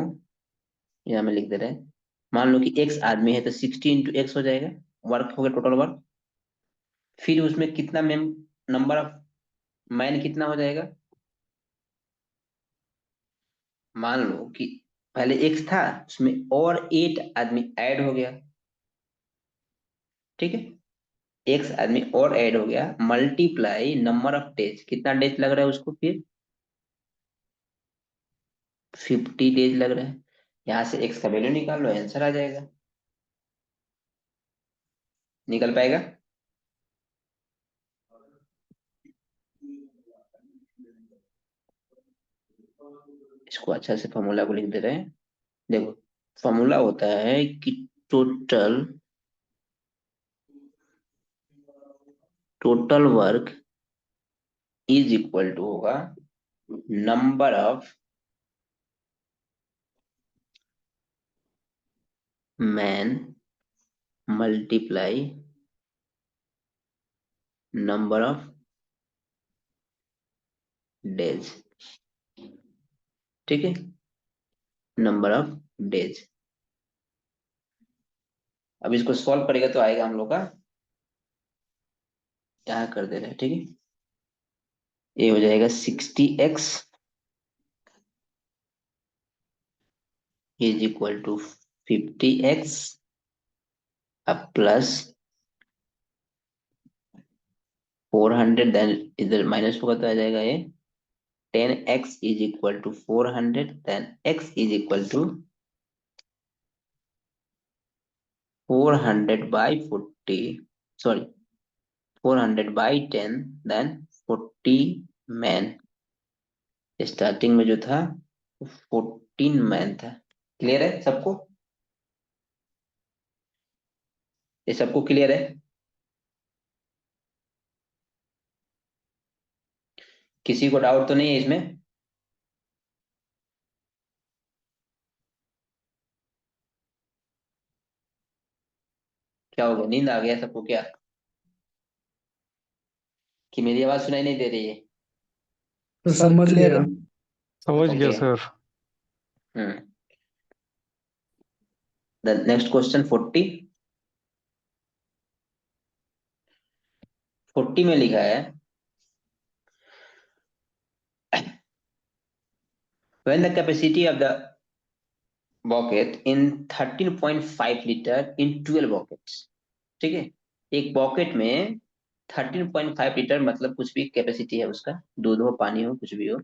यहाँ में लिख दे रहे हैं, मान लो कि x आदमी है तो 60 इंटू एक्स हो जाएगा, वर्क हो गया टोटल वर्क। फिर उसमें कितना मैम, नंबर ऑफ मैन कितना हो जाएगा, मान लो कि पहले x था, उसमें और 8 आदमी ऐड हो गया, ठीक है, x आदमी और ऐड हो गया, मल्टीप्लाई नंबर ऑफ डेज, कितना डेज लग रहा है उसको, फिर 50 डेज लग रहा है। यहां से x का वैल्यू निकाल लो, आंसर आ जाएगा। निकल पाएगा? इसको अच्छा से फॉर्मूला को लिख दे रहे हैं। देखो फॉर्मूला होता है कि total work is equal to होगा number of man multiply number of days, ठीक है, नंबर ऑफ डेज। अब इसको सॉल्व करेगा तो आएगा हम लोग का, यहाँ कर दे रहे हैं, ठीक है, ये हो जाएगा 60x is equal to 50x अब प्लस 400, देन इधर माइनस होगा तो आ जाएगा ये 10x is equal to 400, then x is equal to 400 by 40, sorry 400 by 10, then 40 man. Starting में जो था 14 मैन था। क्लियर है सबको? ये सबको क्लियर है? किसी को डाउट तो नहीं है इसमें? क्या हो गया, नींद आ गया सबको क्या, कि मेरी आवाज सुनाई नहीं दे रही है? तो सर समझ क्लियर गया। है। समझ गया okay. Sir. The next question 40 में लिखा है, when the capacity of the bucket in 13.5 litre in 12 buckets, ठीक है, एक बॉकेट में 13.5 लीटर मतलब कुछ भी कैपेसिटी है उसका, दूध हो पानी हो कुछ भी हो,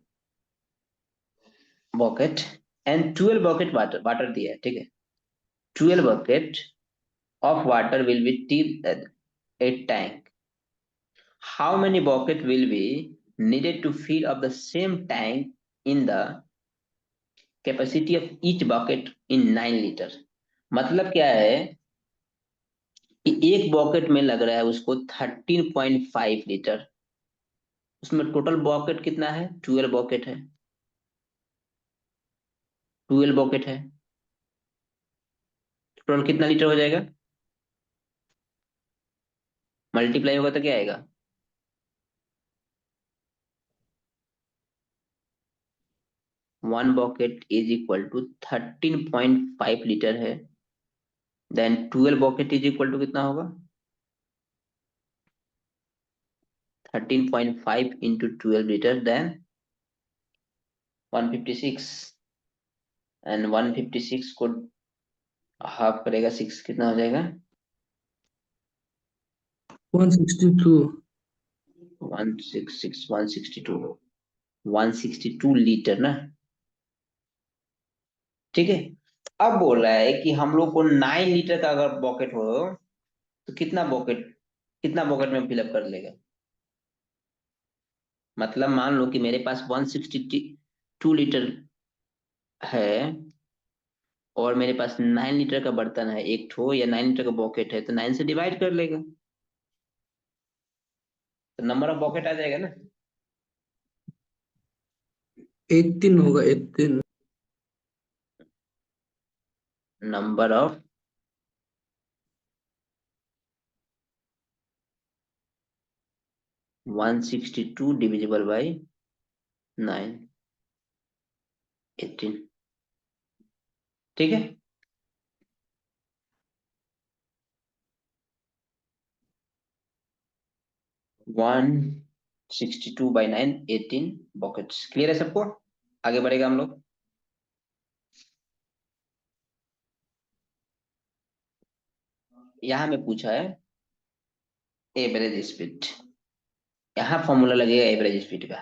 bouquet and 12 bouquet water, water दिया है, ठीक है, 12 bouquet of water will be till a tank. How many bucket will be needed to fill up the same tank in the capacity of each bucket in 9 litre? मतलब क्या है कि एक bouquet में लग रहा है उसको 13.5 लीटर, उसमें टोटल बॉकेट कितना है, 12 बॉकेट है, 12 बॉकेट है, टोटल कितना लीटर हो जाएगा? मल्टीप्लाई होगा तो क्या आएगा? 1 bucket is equal to 13.5 litre है, then 12 bucket is equal to कितना होगा? 13.5 इंटू 12 लीटर, देन 156, एंड 156 को हाफ करेगा 6, कितना हो जाएगा? 162 162 लीटर ना, ठीक है। अब बोल रहा है कि हम लोग को 9 लीटर का अगर बॉकेट हो तो कितना बॉकेट में फिलअप कर लेगा? मतलब मान लो कि मेरे पास 162 लीटर है और मेरे पास 9 लीटर का बर्तन है एक ठो, या 9 लीटर का बॉकेट है, तो 9 से डिवाइड कर लेगा तो नंबर ऑफ बॉकेट आ जाएगा ना। 18 होगा 18 number of one 162 divisible by 9, 18, ठीक है। वन 162/9, 18 बॉकेट्स। क्लियर है सबको? आगे बढ़ेगा हम लोग। यहां में पूछा है एवरेज स्पीड, यहाँ फॉर्मूला लगेगा एवरेज स्पीड का।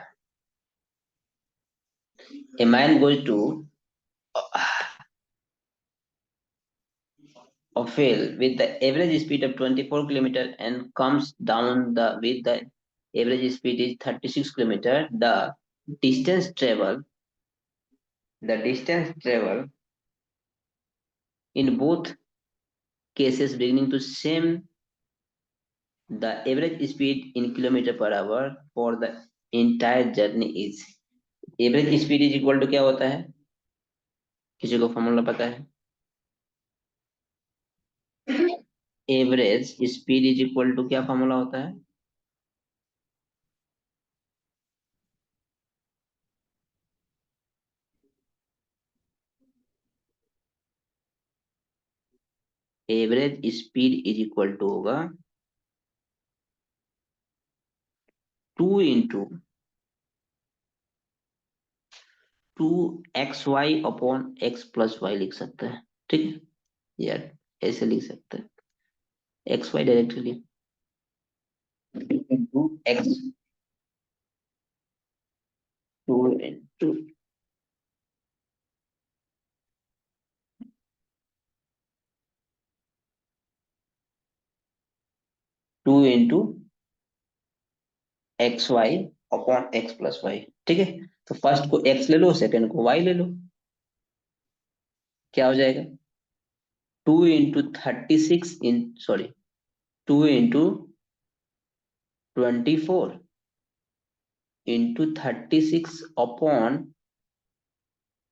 A man goes to a field with the average speed of 24 kilometer and comes down with the average speed is 36 kilometer. Distance travel the distance travel in both cases beginning to same, the average speed in kilometer per hour for the entire journey is, average speed is equal to क्या होता है? किसी को formula पता है? Average speed is equal to क्या formula होता है? Average speed is equal to होगा 2 into 2xy upon x plus Y लिख सकते हैं, ठीक है, या ऐसे लिख सकते हैं, X Y directly into X, 2 into 2 into X Y upon X plus Y, ठीक है। तो फर्स्ट को x ले लो, सेकंड को y ले लो, क्या हो जाएगा? 2 into 36 in sorry 2 into 24 into 36 upon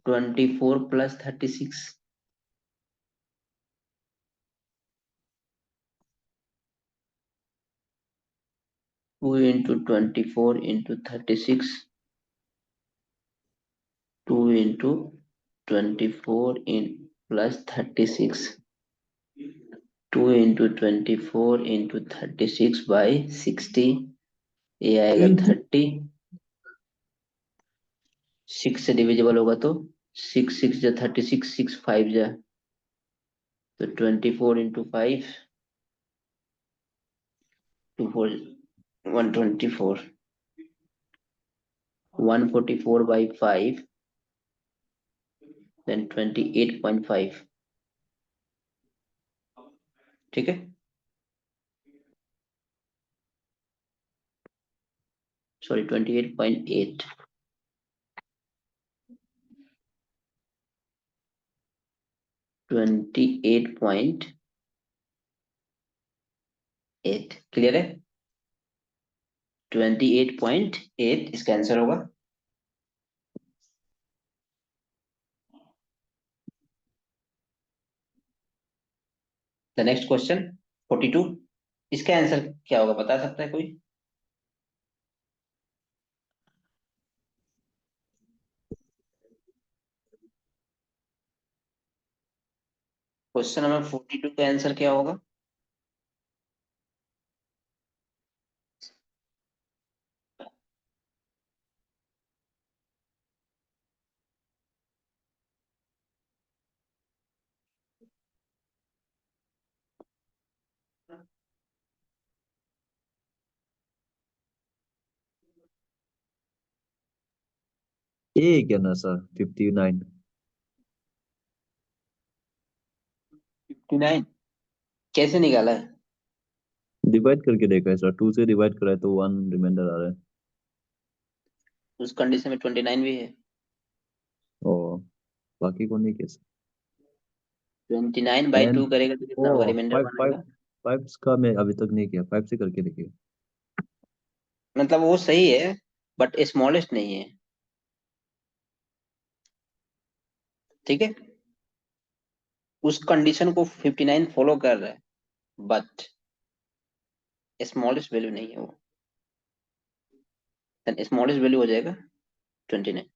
24 plus 36, 2 into 24 into 36, 2 into 24 in plus 36, 2 into 24 into 36 by 60, ये आएगा 30, 6 से डिविजिबल होगा तो 6 6 जा 36, 6 5 जा तो 24 into 5, 2 4 124, 144 by 5, then 28.5, ठीक है, सॉरी 28.8, 28.8, क्लियर है? 28.8 इसका आंसर होगा। द नेक्स्ट क्वेश्चन 42, इसका आंसर क्या होगा बता सकता है कोई? क्वेश्चन नंबर 42 का आंसर क्या होगा? ए क्या ना सर 59। 59 कैसे निकाला है? डिवाइड करके देखा है सर, 2 से डिवाइड करा है तो 1 रिमाइंडर आ रहा है। उस कंडीशन में 29 भी है। और बाकी को नहीं कैसे। 29 बाई एंड 2 करेगा तो कितना होगा? ओ रिमाइंडर 5 वन 5 आएगा। 5 का मैं अभी तक नहीं किया, 5 से करके देखिए। मतलब वो सही है बट स्मॉलेस्ट नहीं है। ठीक है, उस कंडीशन को 59 फॉलो कर रहा है बट स्मॉलेस्ट वैल्यू नहीं है वो। स्मॉलेस्ट वैल्यू हो जाएगा 29।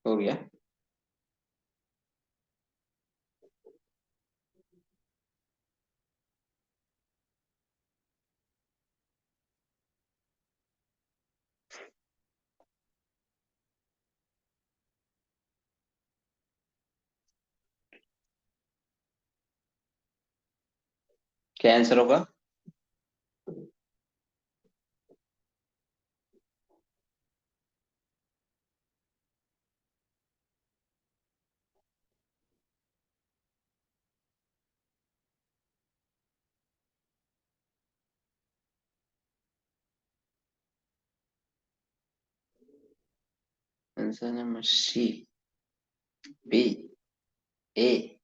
हो गया। क्या आंसर होगा? आंसर नंबर सी, बी, ए,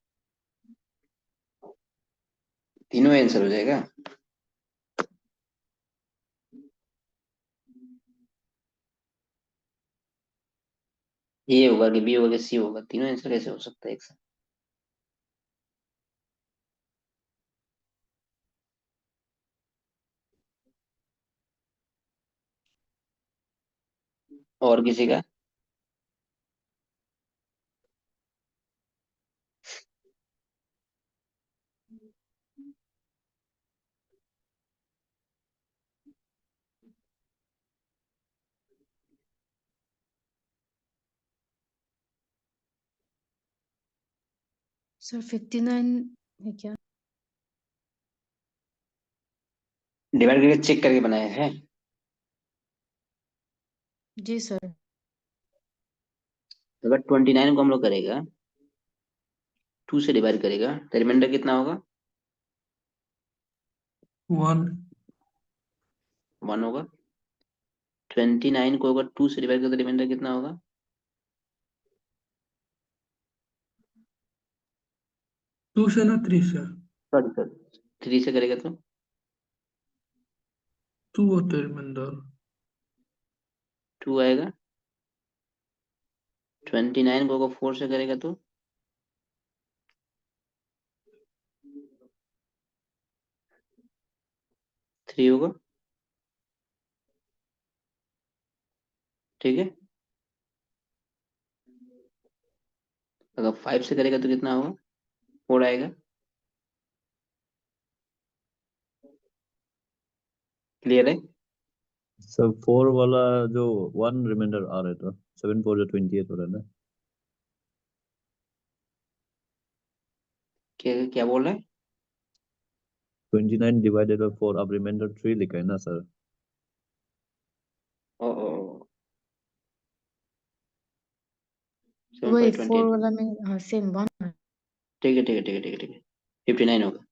तीनों आंसर हो जाएगा। ए होगा कि बी होगा कि सी होगा? तीनों आंसर कैसे हो सकता है एक साथ? और किसी का? सर 59 है क्या? डिवाइड करके चेक करके बनाया है। जी सर। अगर 29 को हम लोग करेगा 2 से डिवाइड करेगा तो रिमाइंडर कितना होगा? 1 1 होगा। 29 को अगर 2 से डिवाइड करें तो रिमाइंडर कितना होगा? 2 से ना 3 से। सॉरी सॉरी, 3 से करेगा तो 2 होते रिमाइंडर। 2 आएगा। 29 को अगर 4 से करेगा तो 3 होगा। ठीक है, अगर 5 से करेगा तो कितना होगा? 4 आएगा। क्लियर है? सर 4 वाला जो 1 रिमाइंडर आ रहा है तो 7 4 जो 28 हो रहा है ना। क्या बोल रहे हैं? 29 डिवाइडेड बाय 4, अब रिमाइंडर 3 लिखा है ना सर। ओ ओ वही 4 7/28 वाला में हाँ सेम 1 ठीक है ठीक है ठीक है ठीक है ठीक है 59 होगा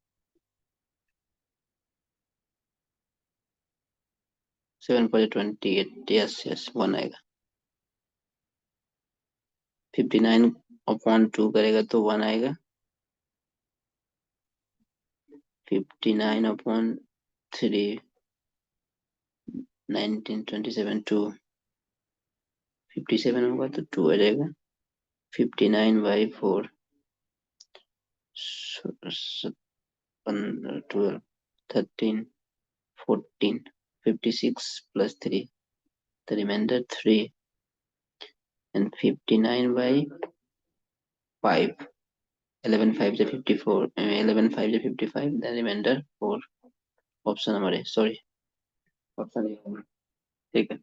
7/28 यस यस 1 आएगा 59/2 करेगा तो 1 आएगा 59/3 19 27 2 57 होगा तो 2 आ जाएगा 59/4 12 13 14 56 plus 3 the remainder 3 and 59/5 11 5 is 54 11 5 is 55 the remainder 4 option number है सॉरी ऑप्शन ए होगा ठीक है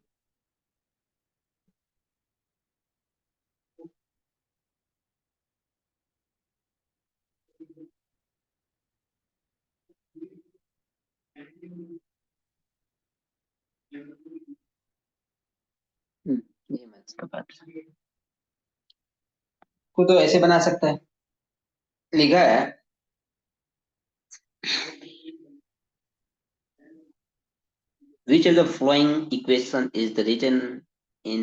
ये मैथ्स का पार्ट को तो ऐसे बना सकता है लिखा है which of the following equation is the written in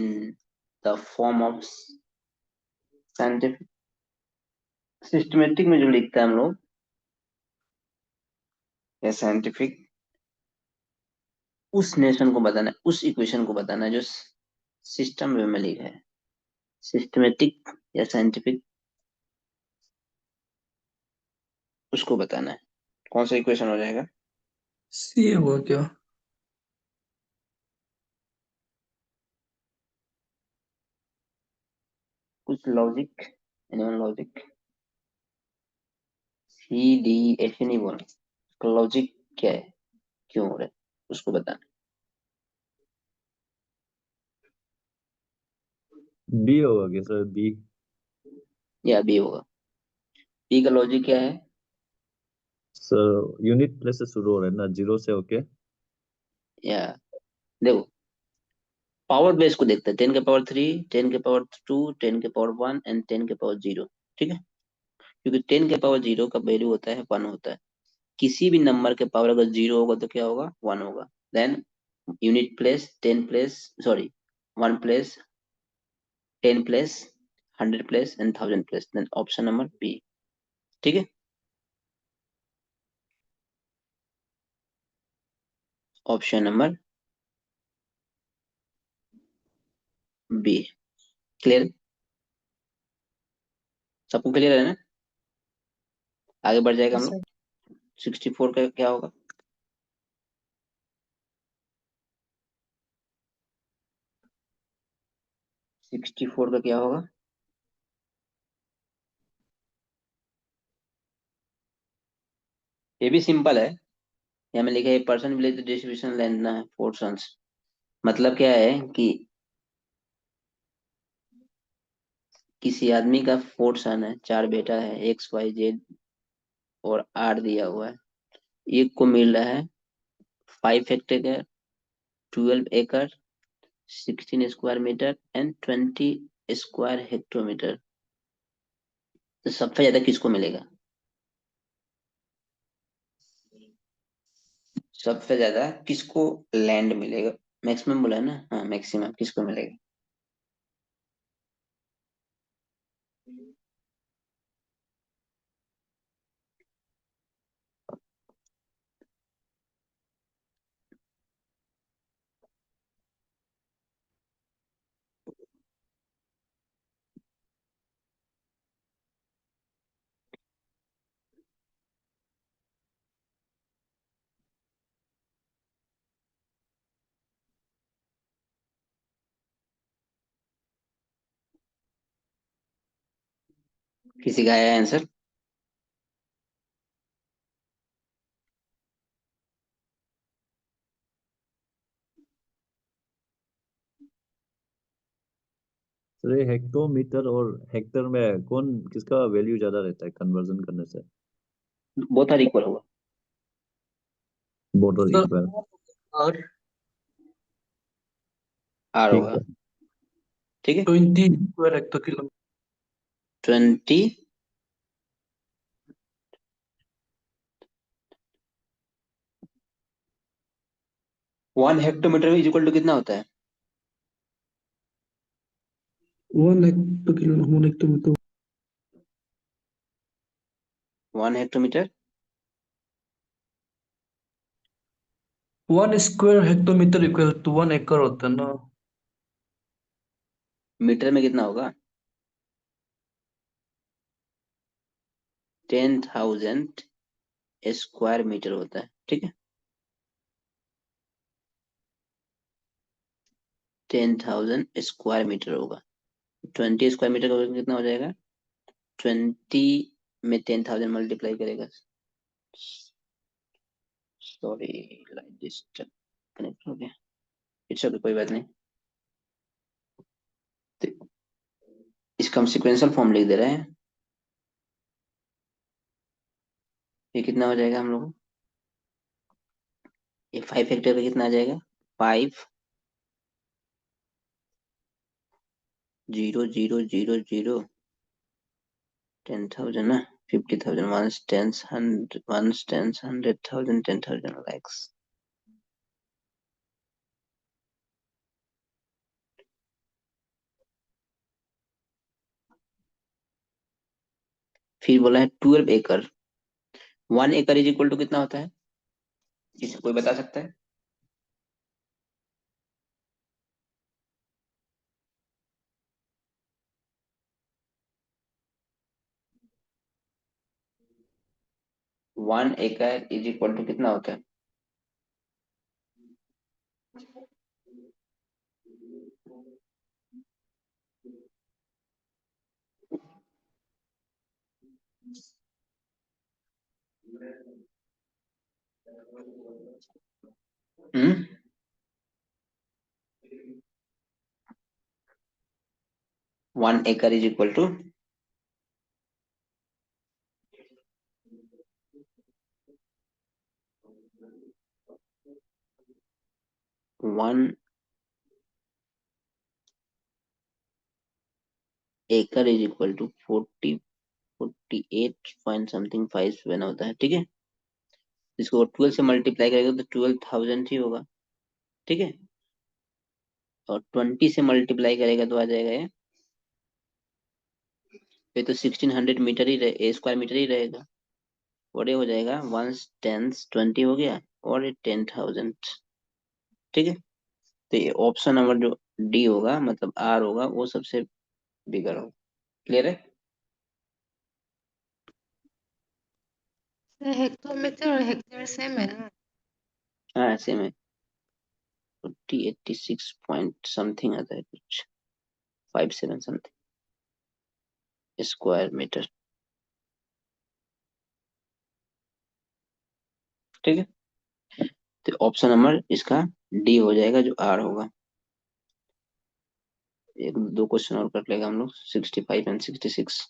the form of scientific systematic में जो लिखता है हम लोग या साइंटिफिक उस नेशन को बताना है उस इक्वेशन को बताना है जो सिस्टम वे में लिखा है सिस्टमेटिक या साइंटिफिक उसको बताना है कौन सा इक्वेशन हो जाएगा सी हुआ क्या? कुछ logic animal logic C D ऐसे नहीं बोलना उसका लॉजिक क्या है क्यों हो रहा है उसको बताना बी होगा क्या सर? बी। या बी होगा बी का लॉजिक क्या है सर यूनिट प्लेस से शुरू हो रहा है ना, 0 से होके। या देखो पावर बेस को देखते हैं 10 के पावर 3 10 के पावर 2 10 के पावर 1 एंड 10 के पावर 0 ठीक है क्योंकि 10 के पावर 0 का वैल्यू होता है 1 होता है किसी भी नंबर के पावर अगर 0 होगा तो क्या होगा 1 होगा then unit place 10 place sorry 1 place 10 place 100 place and 1000 place then option number B ठीक है ऑप्शन नंबर बी क्लियर सबको क्लियर है ना आगे बढ़ जाएगा हम लोग सर 64 का क्या होगा 64 का क्या होगा ये भी सिंपल है यहाँ में लिखा है पर्सन विलेज डिस्ट्रीब्यूशन लेना है फोर सन्स मतलब क्या है कि किसी आदमी का फोर सन है 4 बेटा है XYZ और R दिया हुआ है एक को मिल रहा है 5 हेक्टेयर 12 एकड़ 16 square metre and 20 square hectometre तो सबसे ज्यादा किसको मिलेगा सबसे ज्यादा किसको लैंड मिलेगा मैक्सिमम बोला है ना हाँ मैक्सिमम किसको मिलेगा किसी का आया आंसर सर ये हेक्टोमीटर और हेक्टर में कौन किसका वैल्यू ज्यादा रहता है कन्वर्जन करने से? बोथ आर इक्वल होगा। Both are sir equal. और आर ठीक होगा, है। ठीक है। 20 square hectokilometre 20 1 hectometre is equal to कितना होता है? 1 hectokilometre 1 hectometre 1 hectometre 1 square hectometre equal to 1 एकड़ होता है ना। मीटर में कितना होगा? 10,000 स्क्वायर मीटर होता है, ठीक है। 10,000 स्क्वायर मीटर होगा। 20 स्क्वायर मीटर का कितना हो जाएगा? 20 में 10,000 मल्टीप्लाई करेगा। सॉरी, लाइट डिस्टर्ब कनेक्ट हो गया। इट्स ओके, कोई बात नहीं। तो इसका हम सिक्वेंशियल फॉर्म लिख दे रहे हैं। ये कितना हो जाएगा हम लोग? ये 5 फैक्टर का कितना आ जाएगा? 5 0 0 0 0 10,000 ना, 50,000 ones tens 100 ones tens 100,000 10,000 lakhs। फिर बोला है 12 एकड़। 1 एकड़ इज इक्वल टू कितना होता है? किसी कोई बता सकता है? वन एकड़ इज इक्वल टू कितना होता है? हम्म 1 एकड़ इज इक्वल टू 1 एकड़ is equal to 48 point something 5 होता है, ठीक है। इसको 12 से मल्टीप्लाई करेगा तो 12,000 ही होगा, ठीक है। और 20 से मल्टीप्लाई करेगा तो आ जाएगा ये तो 1600 मीटर ही स्क्वायर मीटर ही रहेगा। और ये हो जाएगा 1 10 20 हो गया, और ये 10,000, ठीक है। तो ये ऑप्शन नंबर जो डी होगा, मतलब आर होगा, वो सबसे बिगर होगा। क्लियर है? हेक्टोमीटर और हेक्टेयर सेम है ना? हाँ ऐसे में 86 पॉइंट समथिंग आता है, कुछ 57 समथिंग स्क्वायर मीटर, ठीक है। तो ऑप्शन नंबर इसका डी हो जाएगा, जो आर होगा। एक दो क्वेश्चन और कर लेगा हम लोग, 65 एंड 66।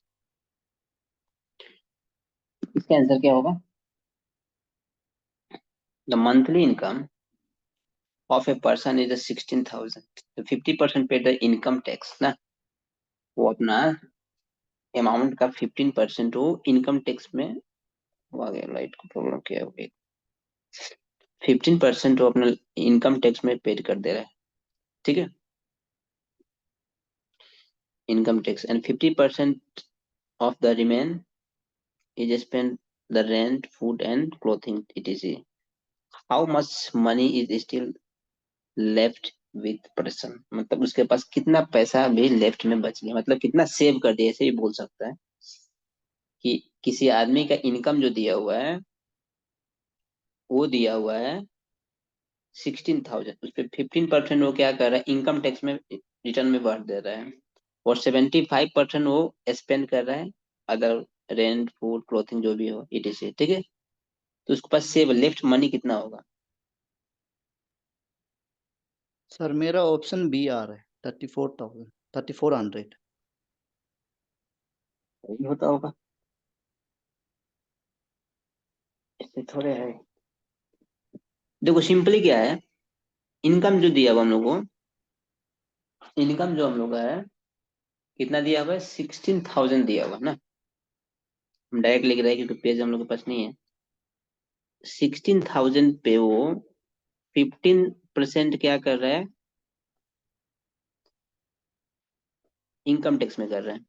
इसका आंसर क्या होगा? The monthly income of a person is a 16,000, तो 50% पे द इनकम टैक्स ना, वो अपना अमाउंट का 15% वो इनकम टैक्स में, वो आ गया लाइट को प्रॉब्लम क्या हो गई, 15% वो अपना इनकम टैक्स में पेड कर दे रहा है, ठीक है। Income tax and 50% of the remain is spend the rent food and clothing etc। How much money is still left with person, मतलब उसके पास कितना पैसा भी लेफ्ट में बच गया, मतलब कितना सेव कर दिया, ऐसे भी बोल सकता है कि किसी आदमी का इनकम जो दिया हुआ है, वो दिया हुआ है 16,000, उस पर 15% वो क्या कर रहा है, इनकम टैक्स में रिटर्न में भर दे रहा है, और 75% वो स्पेंड कर रहा है अदर रेंट फूड क्लोथिंग जो भी हो etc, ठीक है। तो उसके पास सेव लेफ्ट मनी कितना होगा? सर मेरा ऑप्शन बी आ रहा है 34,000। 3400। यही होता होगा, इससे थोड़े है। देखो सिंपली क्या है, इनकम जो दिया हुआ हम लोग को, इनकम जो हम लोग का है कितना दिया हुआ है, 16,000 दिया हुआ है ना। हम डायरेक्ट लिख रहे हैं क्योंकि पेज हम लोग के पास नहीं है। 16,000 पे वो 15% क्या कर रहा है, इनकम टैक्स में कर रहा है।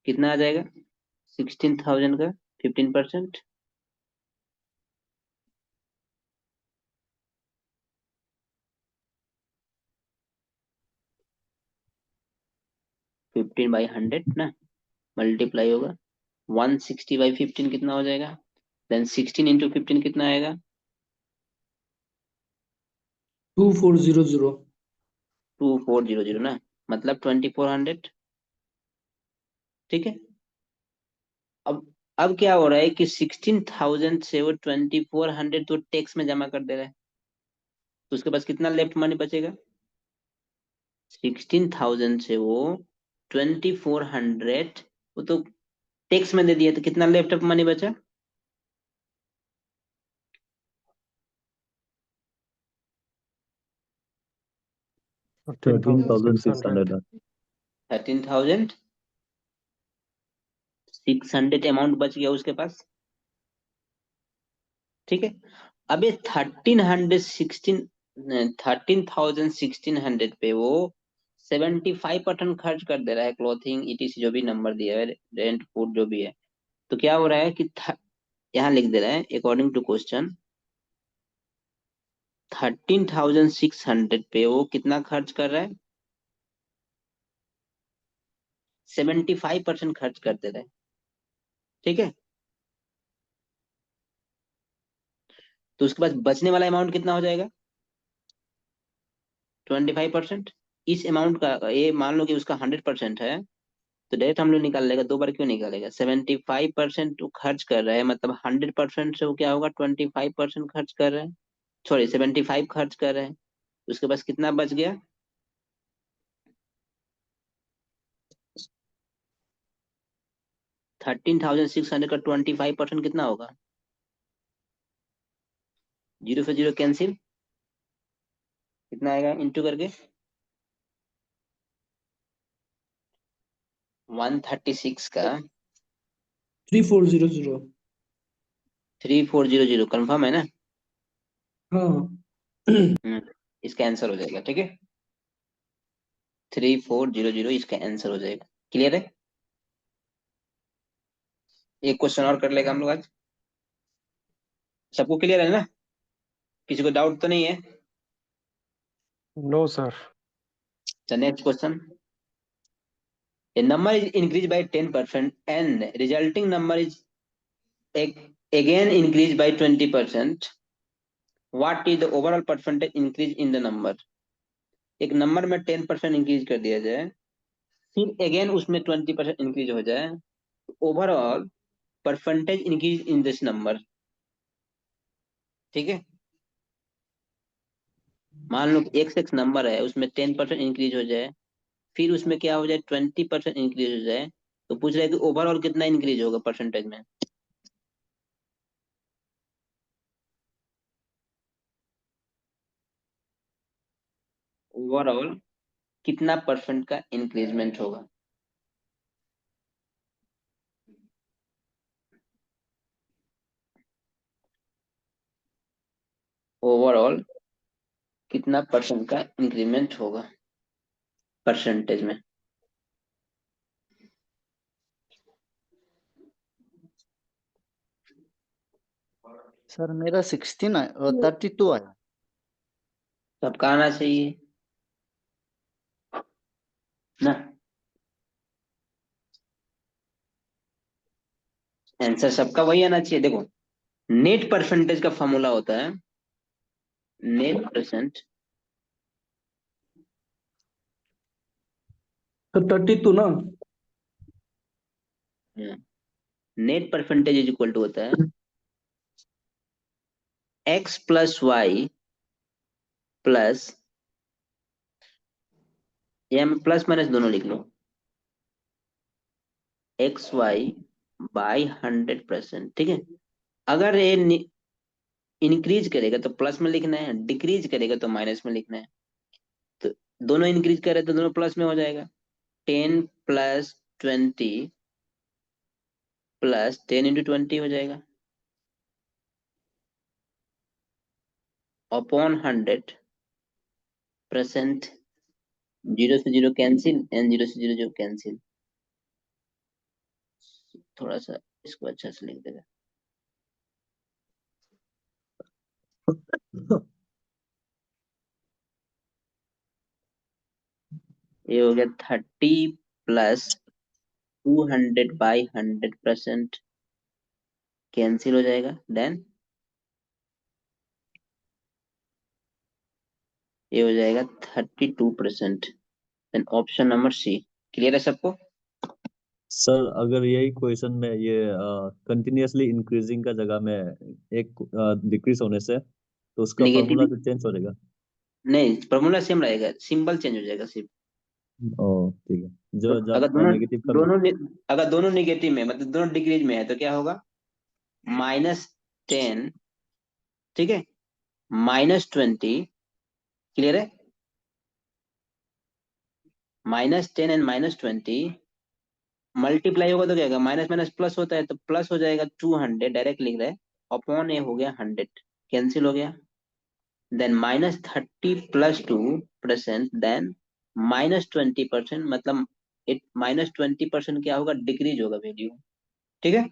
कितना आ जाएगा 16,000 का 15%, 15/100 ना, मल्टीप्लाई होगा 160/15 कितना हो जाएगा, देन 16 इंटू 15 कितना आएगा, 2400। 2400 ना, मतलब 2400। ठीक है, अब क्या हो रहा है कि 16,000 से वो 2400 तो टैक्स में जमा कर दे रहा है, तो उसके पास कितना लेफ्ट मनी बचेगा, 16,000 से वो 2400 वो तो टैक्स में दे दिया, तो कितना लेफ्ट मनी बचा, 13,600। 13,600 अमाउंट बच गया उसके पास। ठीक है, अब ये 13,1600 पे वो 75% खर्च कर दे रहा है, क्लोथिंग ETC जो भी नंबर दिया है, रेंट फूड जो भी है। तो क्या हो रहा है कि यहाँ लिख दे रहा है अकॉर्डिंग टू क्वेश्चन, 13,600 पे वो कितना खर्च कर रहा है, 75% खर्च कर दे रहा है। ठीक है, तो उसके पास बचने वाला अमाउंट कितना हो जाएगा, 25%। इस अमाउंट का ये मान लो कि उसका 100% है, तो डायरेक्ट हम लोग निकाल लेगा, दो बार क्यों निकालेगा, 75% तो खर्च कर रहा है, मतलब 100% से वो क्या होगा, 25% खर्च कर रहा है, सॉरी 75 खर्च कर रहे हैं, उसके पास कितना बच गया, 13,600 का 25% कितना होगा, जीरो से जीरो कैंसिल, कितना आएगा इंटू करके 136 का 3400। 3400 कंफर्म है ना। हाँ। इसका आंसर हो जाएगा, ठीक है 3400 इसका आंसर हो जाएगा। क्लियर है, एक क्वेश्चन और कर लेगा हम लोग आज, सबको क्लियर है ना, किसी को डाउट तो नहीं है। No sir. The next question. A number is increased by 10% and resulting number is again increased by 20%. What is the overall percentage increase in the number? एक नंबर में 10% इंक्रीज कर दिया जाए, फिर अगेन उसमें 20% इंक्रीज हो जाए, overall percentage increase in this number. ठीक है, मान लो x नंबर है, उसमें 10% इंक्रीज हो जाए, फिर उसमें क्या हो जाए 20% इंक्रीज हो जाए, तो पूछ रहा है कि ओवरऑल कितना इंक्रीज होगा परसेंटेज में। ओवरऑल कितना परसेंट का इंक्रीजमेंट होगा, ओवरऑल कितना परसेंट का इंक्रीमेंट होगा परसेंटेज में। सर मेरा 32 आया। सबका आना चाहिए ना, आंसर सबका वही आना चाहिए। देखो नेट परसेंटेज का फॉर्मूला होता है, नेट परसेंट, तो 32 ना। Net percentage is equal to होता है x प्लस वाई प्लस या में प्लस माइनस दोनों लिख लो, एक्स वाई बाई 100%, ठीक है। अगर ये इंक्रीज करेगा तो प्लस में लिखना है, डिक्रीज करेगा तो माइनस में लिखना है। तो दोनों इंक्रीज करे तो दोनों प्लस में हो जाएगा। 10 प्लस 20 प्लस 10 इंटू 20 हो जाएगा अपॉन 100%। 0 से 0 कैंसिल एंड 0 से 0 जो कैंसिल। थोड़ा सा इसको अच्छा से लिख देगा। ये हो गया 30 प्लस 200 बाई 100% कैंसिल हो जाएगा। देन ये हो जाएगा 32%। Then option number C. Clear है सबको? सर अगर यही क्वेश्चन में ये कंटिन्यूअसली इंक्रीजिंग का जगह में एक डिक्रीज होने से तो उसका नेगेटिव फॉर्मूला तो चेंज हो जाएगा। नहीं, फॉर्मूला सेम रहेगा, सिंबल चेंज हो जाएगा सिर्फ। ओ ठीक है, तो जो अगर जब नेगेटिव का अगर दोनों नेगेटिव में मतलब दोनों डिक्रीज में है तो क्या होगा? -10, ठीक है, -20। क्लियर है? -10 एंड -20 मल्टीप्लाई होगा तो क्या होगा? माइनस माइनस प्लस होता है तो प्लस हो जाएगा 200, डायरेक्ट लिख रहे हैं। अपॉन ए हो गया 100, कैंसिल हो गया। देन -30 प्लस 2%, देन -20%, मतलब -20% क्या होगा? डिक्रीज होगा वैल्यू। ठीक है?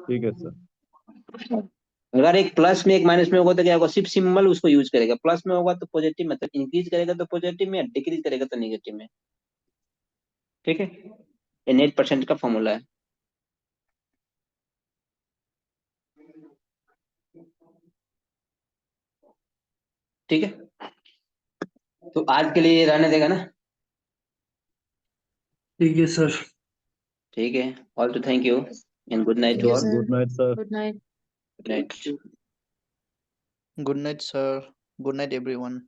ठीक है सर। अगर एक प्लस में एक माइनस में होगा तो क्या होगा? सिर्फ सिंबल उसको यूज करेगा। प्लस में होगा तो पॉजिटिव, मतलब इंक्रीज करेगा तो पॉजिटिव में, डिक्रीज करेगा तो नेगेटिव में। ठीक है? ये नेट परसेंट का फॉर्मूला है। ठीक है, तो आज के लिए रहने देगा ना? ठीक है सर। ठीक है, all to thank you and good night thank to you all. Sir. Good night sir. Good night. Good night. Good night, sir. Good night, everyone.